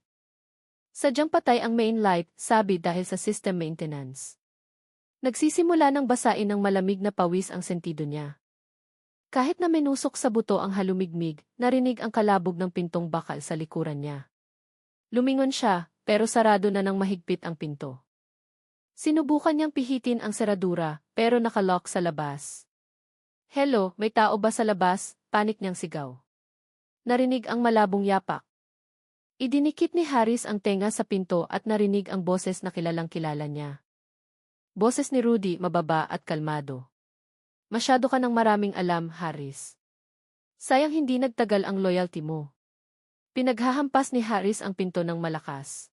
Sadyang patay ang main light, sabi dahil sa system maintenance. Nagsisimula ng basain ng malamig na pawis ang sentido niya. Kahit na minusok sa buto ang halumigmig, narinig ang kalabog ng pintong bakal sa likuran niya. Lumingon siya, pero sarado na ng mahigpit ang pinto. Sinubukan niyang pihitin ang seradura, pero nakalock sa labas. Hello, may tao ba sa labas? Panik niyang sigaw. Narinig ang malabong yapak. Idinikit ni Harris ang tenga sa pinto at narinig ang boses na kilalang-kilala niya. Boses ni Rudy, mababa at kalmado. Masyado ka ng maraming alam, Harris. Sayang hindi nagtagal ang loyalty mo. Pinaghahampas ni Harris ang pinto ng malakas.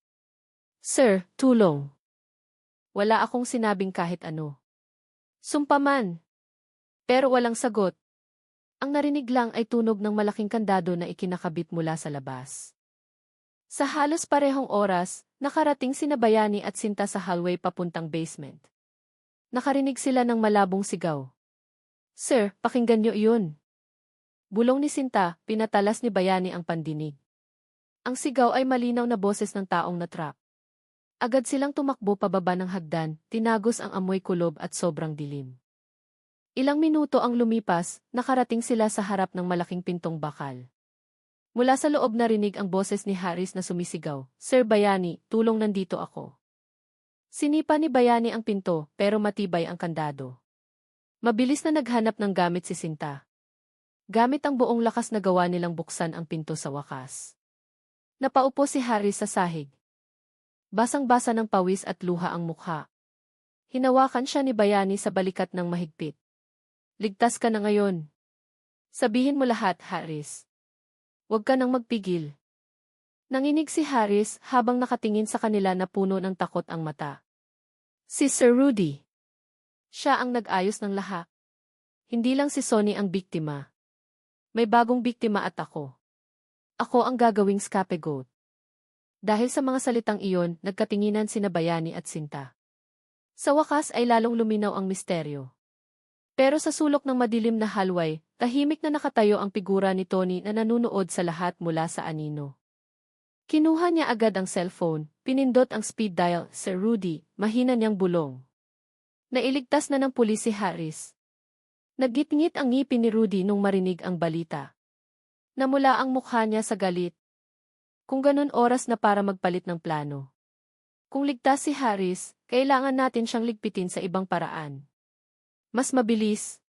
Sir, tulong. Wala akong sinabing kahit ano. Sumpaman. Pero walang sagot. Ang narinig lang ay tunog ng malaking kandado na ikinakabit mula sa labas. Sa halos parehong oras, nakarating sina Bayani at Sinta sa hallway papuntang basement. Nakarinig sila ng malabong sigaw. Sir, pakinggan niyo iyon. Bulong ni Sinta, pinatalas ni Bayani ang pandinig. Ang sigaw ay malinaw na boses ng taong natrap. Agad silang tumakbo pababa ng hagdan, tinagos ang amoy kulob at sobrang dilim. Ilang minuto ang lumipas, nakarating sila sa harap ng malaking pintong bakal. Mula sa loob narinig ang boses ni Harris na sumisigaw, Sir Bayani, tulong nandito ako. Sinipa ni Bayani ang pinto, pero matibay ang kandado. Mabilis na naghanap ng gamit si Sinta. Gamit ang buong lakas na gawa nilang buksan ang pinto sa wakas. Napaupo si Harris sa sahig. Basang-basa ng pawis at luha ang mukha. Hinawakan siya ni Bayani sa balikat ng mahigpit. Ligtas ka na ngayon. Sabihin mo lahat, Harris. Huwag ka nang magpigil. Nanginig si Harris habang nakatingin sa kanila na puno ng takot ang mata. Si Sir Rudy. Siya ang nag-ayos ng lahat. Hindi lang si Sonny ang biktima. May bagong biktima at ako. Ako ang gagawing scapegoat. Dahil sa mga salitang iyon, nagkatinginan sina Bayani at Sinta. Sa wakas ay lalong luminaw ang misteryo. Pero sa sulok ng madilim na hallway, tahimik na nakatayo ang figura ni Tony na nanunood sa lahat mula sa anino. Kinuha niya agad ang cellphone, pinindot ang speed dial, Sir Rudy, mahina niyang bulong. Nailigtas na ng pulis si Harris. Naggitngit ang ngipin ni Rudy nung marinig ang balita. Namula ang mukha niya sa galit. Kung ganun oras na para magpalit ng plano. Kung ligtas si Harris, kailangan natin siyang ligpitin sa ibang paraan. Mas mabilis.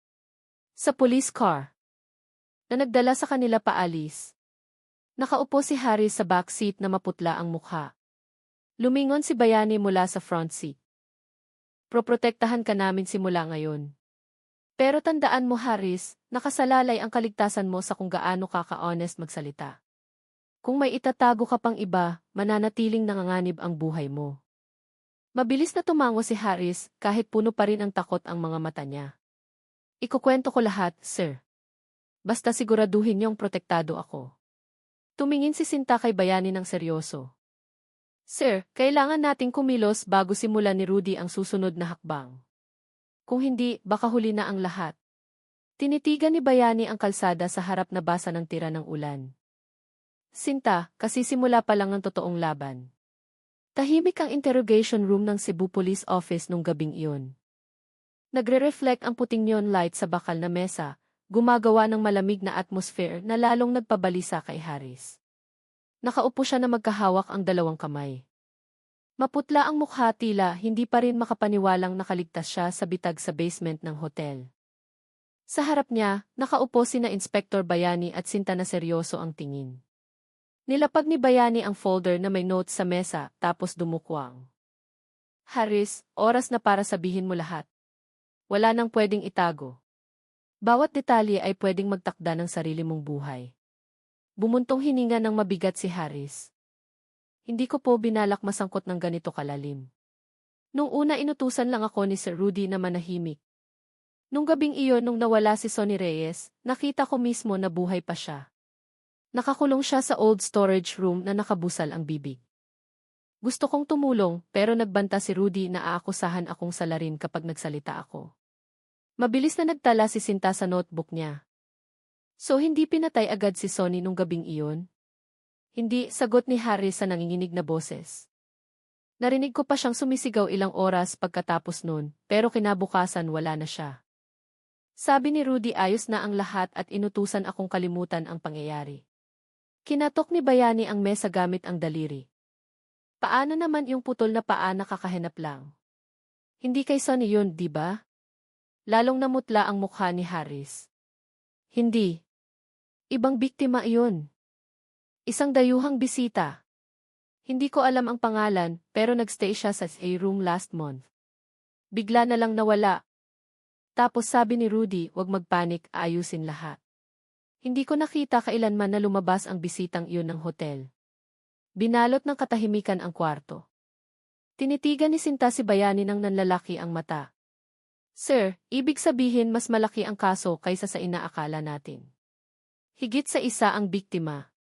Sa police car. Na nagdala sa kanila paalis. Nakaupo si Harris sa backseat na maputla ang mukha. Lumingon si Bayani mula sa front seat. Proprotektahan ka namin simula ngayon. Pero tandaan mo Harris, nakasalalay ang kaligtasan mo sa kung gaano ka ka-honest magsalita. Kung may itatago ka pang iba, mananatiling nanganganib ang buhay mo. Mabilis na tumango si Harris kahit puno pa rin ang takot ang mga mata niya. Ikukwento ko lahat, sir. Basta siguraduhin niyong protektado ako. Tumingin si Sinta kay Bayani ng seryoso. Sir, kailangan nating kumilos bago simulan ni Rudy ang susunod na hakbang. Kung hindi, baka huli na ang lahat. Tinitigan ni Bayani ang kalsada sa harap na basa ng tira ng ulan. Sinta, kasi simula pa lang ang totoong laban. Tahimik ang interrogation room ng Cebu Police Office nung gabing iyon. Nagre-reflect ang puting neon light sa bakal na mesa, gumagawa ng malamig na atmosphere na lalong nagpabalisa kay Haris. Nakaupo siya na magkahawak ang dalawang kamay. Maputla ang mukha, tila hindi pa rin makapaniwalang nakaligtas siya sa bitag sa basement ng hotel. Sa harap niya, nakaupo sina Inspector Bayani at Sinta na seryoso ang tingin. Nilapag ni Bayani ang folder na may notes sa mesa, tapos dumukwang. Haris, oras na para sabihin mo lahat. Wala nang pwedeng itago. Bawat detalye ay pwedeng magtakda ng sarili mong buhay. Bumuntong hininga ng mabigat si Haris. Hindi ko po binalak masangkot ng ganito kalalim. Nung una inutusan lang ako ni Sir Rudy na manahimik. Nung gabing iyon nung nawala si Sonny Reyes, nakita ko mismo na buhay pa siya. Nakakulong siya sa old storage room na nakabusal ang bibig. Gusto kong tumulong pero nagbanta si Rudy na aakusahan akong salarin kapag nagsalita ako. Mabilis na nagtala si Sinta sa notebook niya. So hindi pinatay agad si Sonny nung gabing iyon? Hindi, sagot ni Harry sa nanginginig na boses. Narinig ko pa siyang sumisigaw ilang oras pagkatapos nun, pero kinabukasan wala na siya. Sabi ni Rudy ayos na ang lahat at inutusan akong kalimutan ang pangyayari. Kinatok ni Bayani ang mesa gamit ang daliri. Paano naman yung putol na paa nakakahanap lang? Hindi kay Sonny yun, di ba? Lalong namutla ang mukha ni Haris. Hindi. Ibang biktima iyon. Isang dayuhang bisita. Hindi ko alam ang pangalan, pero nagstay siya sa a room last month. Bigla na lang nawala. Tapos sabi ni Rudy, wag magpanik, ayusin lahat. Hindi ko nakita kailanman na lumabas ang bisitang iyon ng hotel. Binalot ng katahimikan ang kwarto. Tinitigan ni Sinta si Bayani ng nanlalaki ang mata. Sir, ibig sabihin mas malaki ang kaso kaysa sa inaakala natin. Higit sa isa ang biktima.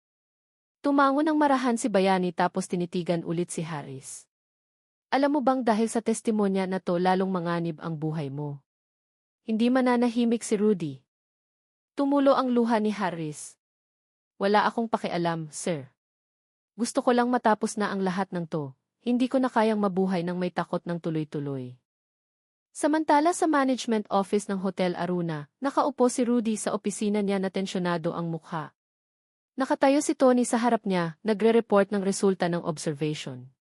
Tumango ng marahan si Bayani tapos tinitigan ulit si Haris. Alam mo bang dahil sa testimonya na to lalong manganib ang buhay mo? Hindi mananahimik si Rudy. Tumulo ang luha ni Haris. Wala akong pakialam, sir. Gusto ko lang matapos na ang lahat ng to. Hindi ko na kayang mabuhay ng may takot ng tuloy-tuloy. Samantala sa management office ng Hotel Aruna, nakaupo si Rudy sa opisina niya na tensyonado ang mukha. Nakatayo si Tony sa harap niya, nagre-report ng resulta ng observation.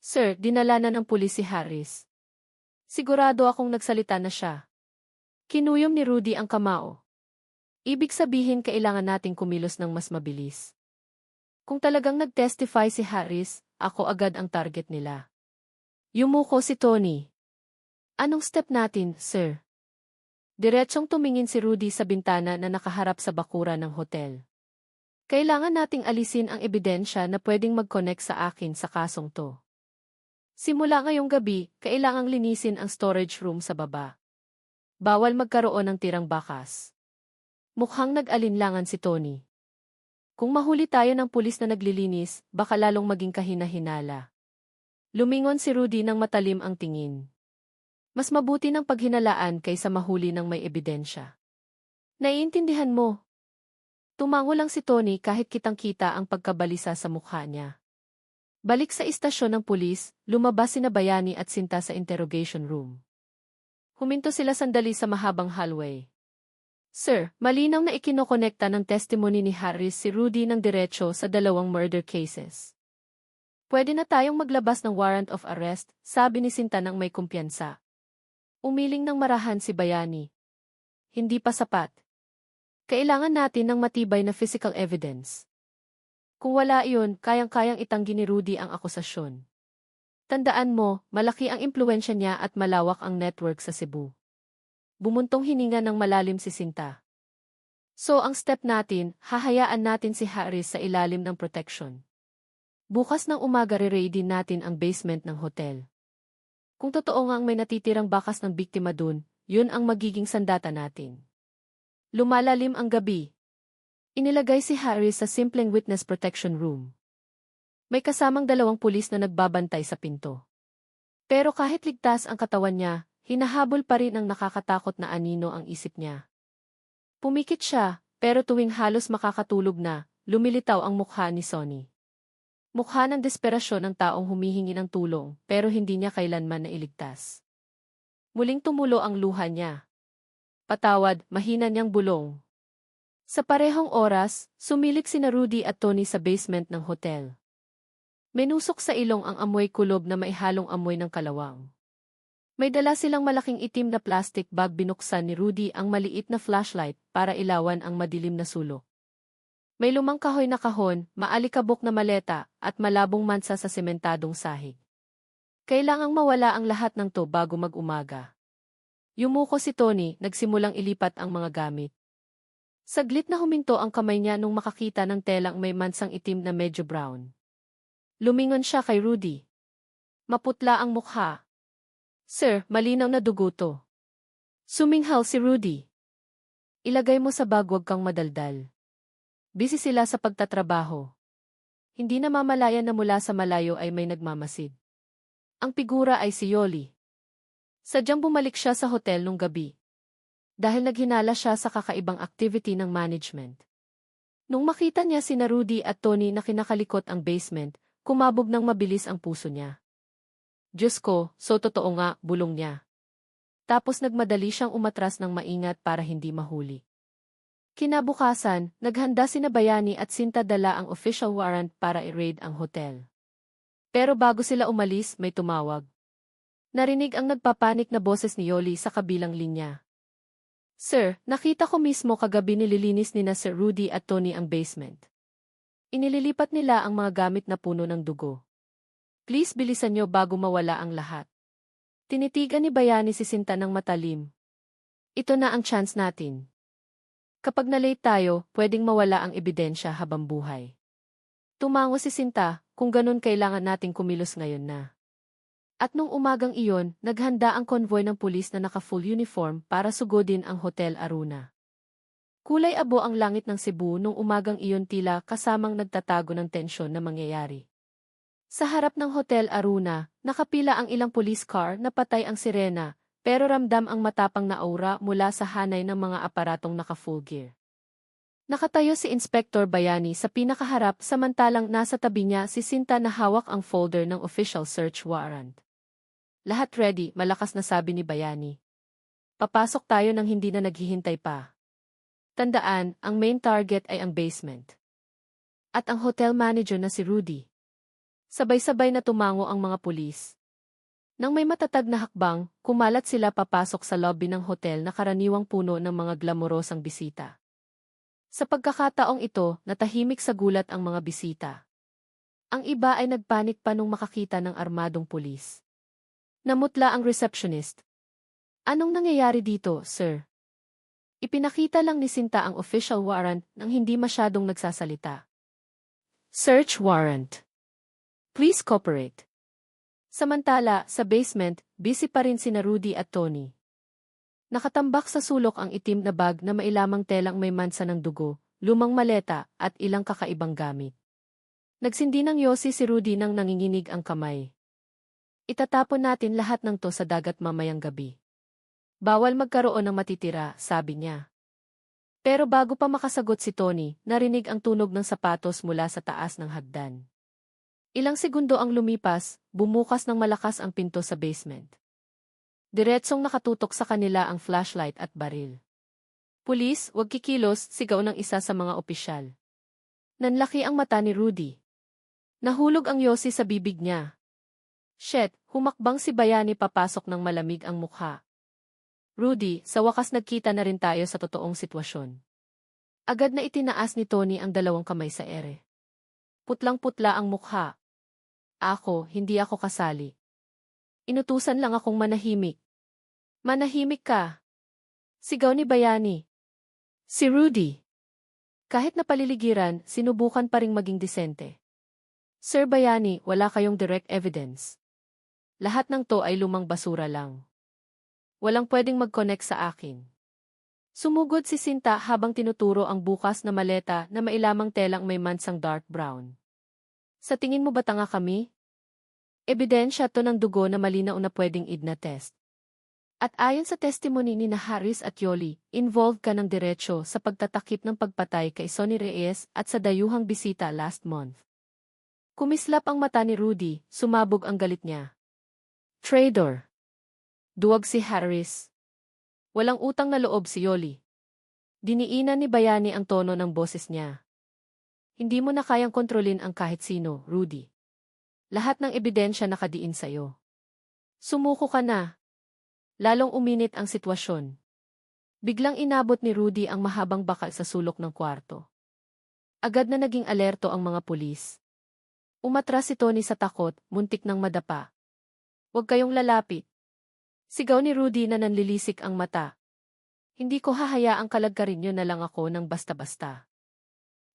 Sir, dinala na ng pulis si Haris. Sigurado akong nagsalita na siya. Kinuyom ni Rudy ang kamao. Ibig sabihin kailangan nating kumilos ng mas mabilis. Kung talagang nag-testify si Haris, ako agad ang target nila. Yumuko si Tony. Anong step natin, sir? Diretsong tumingin si Rudy sa bintana na nakaharap sa bakura ng hotel. Kailangan nating alisin ang ebidensya na pwedeng mag-connect sa akin sa kasong to. Simula ngayong gabi, kailangang linisin ang storage room sa baba. Bawal magkaroon ng tirang bakas. Mukhang nag-alinlangan si Tony. Kung mahuli tayo ng pulis na naglilinis, baka lalong maging kahina-hinala. Lumingon si Rudy nang matalim ang tingin. Mas mabuti ng paghinalaan kaysa mahuli ng may ebidensya. Naiintindihan mo? Tumango lang si Tony kahit kitang-kita ang pagkabalisa sa mukha niya. Balik sa istasyon ng pulis, lumabas sina Bayani at Sinta sa interrogation room. Huminto sila sandali sa mahabang hallway. Sir, malinaw na ikinokonekta ng testimony ni Haris si Rudy ng diretsyo sa dalawang murder cases. Pwede na tayong maglabas ng warrant of arrest, sabi ni Sinta nang may kumpiyansa. Umiling ng marahan si Bayani. Hindi pa sapat. Kailangan natin ng matibay na physical evidence. Kung wala iyon, kayang-kayang itanggi ni Rudy ang akusasyon. Tandaan mo, malaki ang impluwensya niya at malawak ang network sa Cebu. Bumuntong hininga ng malalim si Sinta. So ang step natin, hahayaan natin si Haris sa ilalim ng protection. Bukas ng umaga re-raidin natin ang basement ng hotel. Kung totoo ngang may natitirang bakas ng biktima dun, yun ang magiging sandata natin. Lumalalim ang gabi. Inilagay si Harry sa simpleng witness protection room. May kasamang 2 pulis na nagbabantay sa pinto. Pero kahit ligtas ang katawan niya, hinahabol pa rin ang nakakatakot na anino ang isip niya. Pumikit siya, pero tuwing halos makakatulog na, lumilitaw ang mukha ni Sonny. Mukha ng desperasyon ng taong humihingi ng tulong, pero hindi niya kailanman nailigtas. Muling tumulo ang luha niya. Patawad, mahina niyang bulong. Sa parehong oras, sumilip sina Rudy at Tony sa basement ng hotel. Menusok sa ilong ang amoy kulob na maihalong amoy ng kalawang. May dala silang malaking itim na plastic bag. Binuksan ni Rudy ang maliit na flashlight para ilawan ang madilim na sulok. May lumang kahoy na kahon, maalikabok na maleta, at malabong mansa sa sementadong sahig. Kailangang mawala ang lahat ng to bago mag-umaga. Yumuko si Tony, nagsimulang ilipat ang mga gamit. Saglit na huminto ang kamay niya nung makakita ng telang may mansang itim na medyo brown. Lumingon siya kay Rudy. Maputla ang mukha. Sir, malinaw na dugo to. Suminghal si Rudy. Ilagay mo sa bag, wag kang madaldal. Busy sila sa pagtatrabaho. Hindi na mamalayan na mula sa malayo ay may nagmamasid. Ang figura ay si Yoli. Sadyang bumalik siya sa hotel nung gabi. Dahil naghinala siya sa kakaibang activity ng management. Nung makita niya sina Rudy at Tony na kinakalikot ang basement, kumabog ng mabilis ang puso niya. Diyos ko, so totoo nga, bulong niya. Tapos nagmadali siyang umatras ng maingat para hindi mahuli. Kinabukasan, naghanda sina Bayani at Sinta, dala ang official warrant para i-raid ang hotel. Pero bago sila umalis, may tumawag. Narinig ang nagpapanik na boses ni Yoli sa kabilang linya. Sir, nakita ko mismo kagabi nililinis ni na Sir Rudy at Tony ang basement. Inililipat nila ang mga gamit na puno ng dugo. Please bilisan niyo bago mawala ang lahat. Tinitigan ni Bayani si Sinta ng matalim. Ito na ang chance natin. Kapag na-late tayo, pwedeng mawala ang ebidensya habang buhay. Tumango si Sinta, kung ganun kailangan nating kumilos ngayon na. At nung umagang iyon, naghanda ang konvoy ng pulis na naka-full uniform para sugodin ang Hotel Aruna. Kulay abo ang langit ng Cebu nung umagang iyon, tila kasamang nagtatago ng tensyon na mangyayari. Sa harap ng Hotel Aruna, nakapila ang ilang police car na patay ang sirena, pero ramdam ang matapang na aura mula sa hanay ng mga aparatong naka-full gear. Nakatayo si Inspector Bayani sa pinakaharap, samantalang nasa tabi niya si Sinta na hawak ang folder ng official search warrant. Lahat ready, malakas na sabi ni Bayani. Papasok tayo nang hindi na naghihintay pa. Tandaan, ang main target ay ang basement. At ang hotel manager na si Rudy. Sabay-sabay na tumango ang mga pulis. Nang may matatag na hakbang, kumalat sila papasok sa lobby ng hotel na karaniwang puno ng mga glamorosang bisita. Sa pagkakataong ito, natahimik sa gulat ang mga bisita. Ang iba ay nagpanik pa nung makakita ng armadong pulis. Namutla ang receptionist. Anong nangyayari dito, sir? Ipinakita lang ni Sinta ang official warrant nang hindi masyadong nagsasalita. Search warrant. Please cooperate. Samantala, sa basement, busy pa rin sina Rudy at Tony. Nakatambak sa sulok ang itim na bag na mailamang telang may mansa ng dugo, lumang maleta, at ilang kakaibang gamit. Nagsindi ng yosi si Rudy nang nanginginig ang kamay. Itatapon natin lahat ng to sa dagat mamayang gabi. Bawal magkaroon ng matitira, sabi niya. Pero bago pa makasagot si Tony, narinig ang tunog ng sapatos mula sa taas ng hagdan. Ilang segundo ang lumipas, bumukas ng malakas ang pinto sa basement. Diretsong nakatutok sa kanila ang flashlight at baril. Pulis, wag kikilos, sigaw ng isa sa mga opisyal. Nanlaki ang mata ni Rudy. Nahulog ang yosi sa bibig niya. Shit, humakbang si Bayani papasok ng malamig ang mukha. Rudy, sa wakas nagkita na rin tayo sa totoong sitwasyon. Agad na itinaas ni Tony ang 2 kamay sa ere. Putlang-putla ang mukha. Hindi ako kasali. Inutusan lang akong manahimik. Manahimik ka. Sigaw ni Bayani. Si Rudy. Kahit napaliligiran, sinubukan pa ring maging disente. Sir Bayani, wala kayong direct evidence. Lahat ng to ay lumang basura lang. Walang pwedeng mag-connect sa akin. Sumugod si Sinta habang tinuturo ang bukas na maleta na mailamang telang may mansang dark brown. Sa tingin mo ba tanga kami? Ebidensya to ng dugo na malinaw na pwedeng idna test. At ayon sa testimony ni na Harris at Yoli, involved ka ng diretsyo sa pagtatakip ng pagpatay kay Sonny Reyes at sa dayuhang bisita last month. Kumislap ang mata ni Rudy, sumabog ang galit niya. Traitor! Duwag si Harris. Walang utang na loob si Yoli. Diniinan ni Bayani ang tono ng boses niya. Hindi mo na kayang kontrolin ang kahit sino, Rudy. Lahat ng ebidensya nakadiin sa'yo. Sumuko ka na. Lalong uminit ang sitwasyon. Biglang inabot ni Rudy ang mahabang bakal sa sulok ng kwarto. Agad na naging alerto ang mga pulis. Umatras si Tony sa takot, muntik nang madapa. Huwag kayong lalapit. Sigaw ni Rudy na nanlilisik ang mata. Hindi ko hahayaang kalagkarin nyo na lang ako ng basta-basta.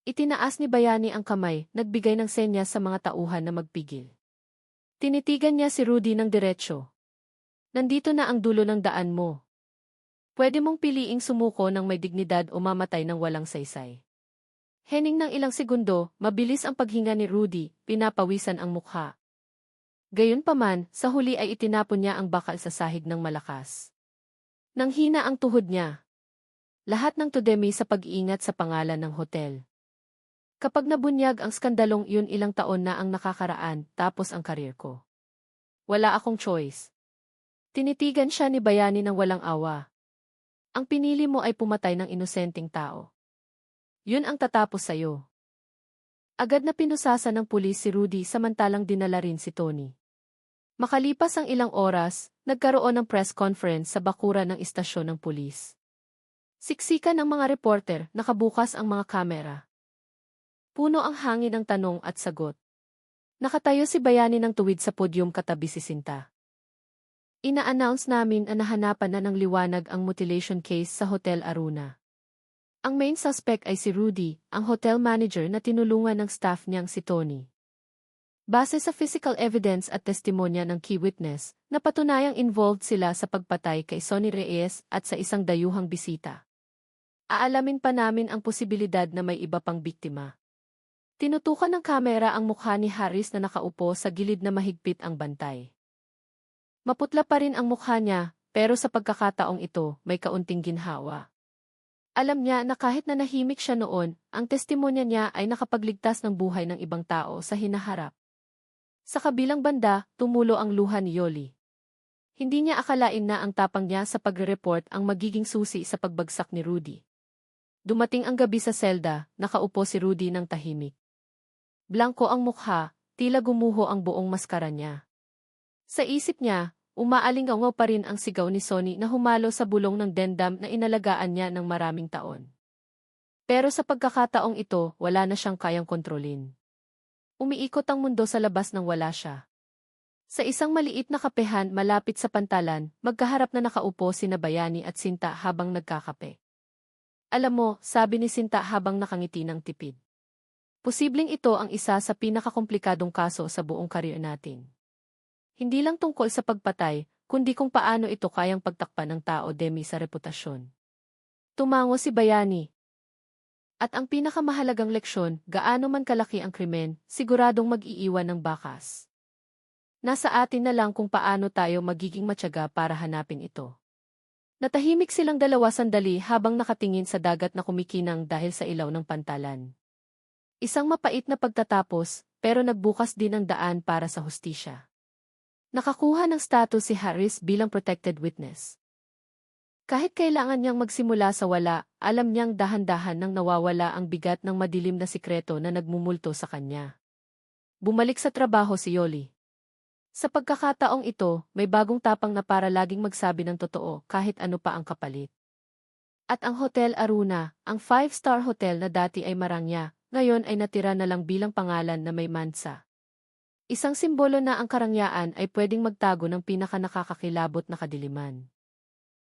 Itinaas ni Bayani ang kamay, nagbigay ng senyas sa mga tauhan na magpigil. Tinitigan niya si Rudy ng diretsyo. Nandito na ang dulo ng daan mo. Pwede mong piliing sumuko ng may dignidad o mamatay ng walang saysay. Hening ng ilang segundo, mabilis ang paghinga ni Rudy, pinapawisan ang mukha. Gayunpaman, sa huli ay itinapon niya ang bakal sa sahig ng malakas. Nang hina ang tuhod niya. Lahat ng tudemi sa pag-iingat sa pangalan ng hotel. Kapag nabunyag ang skandalong iyon, ilang taon na ang nakakaraan, tapos ang karir ko. Wala akong choice. Tinitigan siya ni Bayani ng walang awa. Ang pinili mo ay pumatay ng inosenteng tao. Yun ang tatapos sa'yo. Agad na pinusasa ng pulis si Rudy samantalang dinala rin si Tony. Makalipas ang ilang oras, nagkaroon ng press conference sa bakuran ng istasyon ng pulis. Siksikan ng mga reporter, nakabukas ang mga kamera. Puno ang hangin ng tanong at sagot. Nakatayo si Bayani ng tuwid sa podyum katabi si Sinta. Ina-announce namin na nahanapan na ng liwanag ang mutilation case sa Hotel Aruna. Ang main suspect ay si Rudy, ang hotel manager na tinulungan ng staff niyang si Tony. Base sa physical evidence at testimonya ng key witness, napatunayang involved sila sa pagpatay kay Sonny Reyes at sa isang dayuhang bisita. Aalamin pa namin ang posibilidad na may iba pang biktima. Tinutukan ng kamera ang mukha ni Harris na nakaupo sa gilid na mahigpit ang bantay. Maputla pa rin ang mukha niya, pero sa pagkakataong ito, may kaunting ginhawa. Alam niya na kahit na nahimik siya noon, ang testimonya niya ay nakapagligtas ng buhay ng ibang tao sa hinaharap. Sa kabilang banda, tumulo ang luha ni Yoli. Hindi niya akalain na ang tapang niya sa pagre-report ang magiging susi sa pagbagsak ni Rudy. Dumating ang gabi sa selda, nakaupo si Rudy ng tahimik. Blanko ang mukha, tila gumuho ang buong maskara niya. Sa isip niya, umaalingaw pa rin ang sigaw ni Sonny na humalo sa bulong ng dendam na inalagaan niya ng maraming taon. Pero sa pagkakataong ito, wala na siyang kayang kontrolin. Umiikot ang mundo sa labas nang wala siya. Sa isang maliit na kapehan malapit sa pantalan, magkaharap na nakaupo sina Bayani at Sinta habang nagkakape. Alam mo, sabi ni Sinta habang nakangiti ng tipid. Posibleng ito ang isa sa pinakakomplikadong kaso sa buong career natin. Hindi lang tungkol sa pagpatay, kundi kung paano ito kayang pagtakpan ng tao demi sa reputasyon. Tumango si Bayani. At ang pinakamahalagang leksyon, gaano man kalaki ang krimen, siguradong mag-iiwan ng bakas. Nasa atin na lang kung paano tayo magiging matyaga para hanapin ito. Natahimik silang dalawa sandali habang nakatingin sa dagat na kumikinang dahil sa ilaw ng pantalan. Isang mapait na pagtatapos, pero nagbukas din ang daan para sa hustisya. Nakakuha ng status si Harris bilang protected witness. Kahit kailangan niyang magsimula sa wala, alam niyang dahan-dahan nang nawawala ang bigat ng madilim na sikreto na nagmumulto sa kanya. Bumalik sa trabaho si Yoli. Sa pagkakataong ito, may bagong tapang na para laging magsabi ng totoo kahit ano pa ang kapalit. At ang Hotel Aruna, ang 5-star hotel na dati ay marangya, ngayon ay natira na lang bilang pangalan na may mansa. Isang simbolo na ang karangyaan ay pwedeng magtago ng pinaka-nakakakilabot na kadiliman.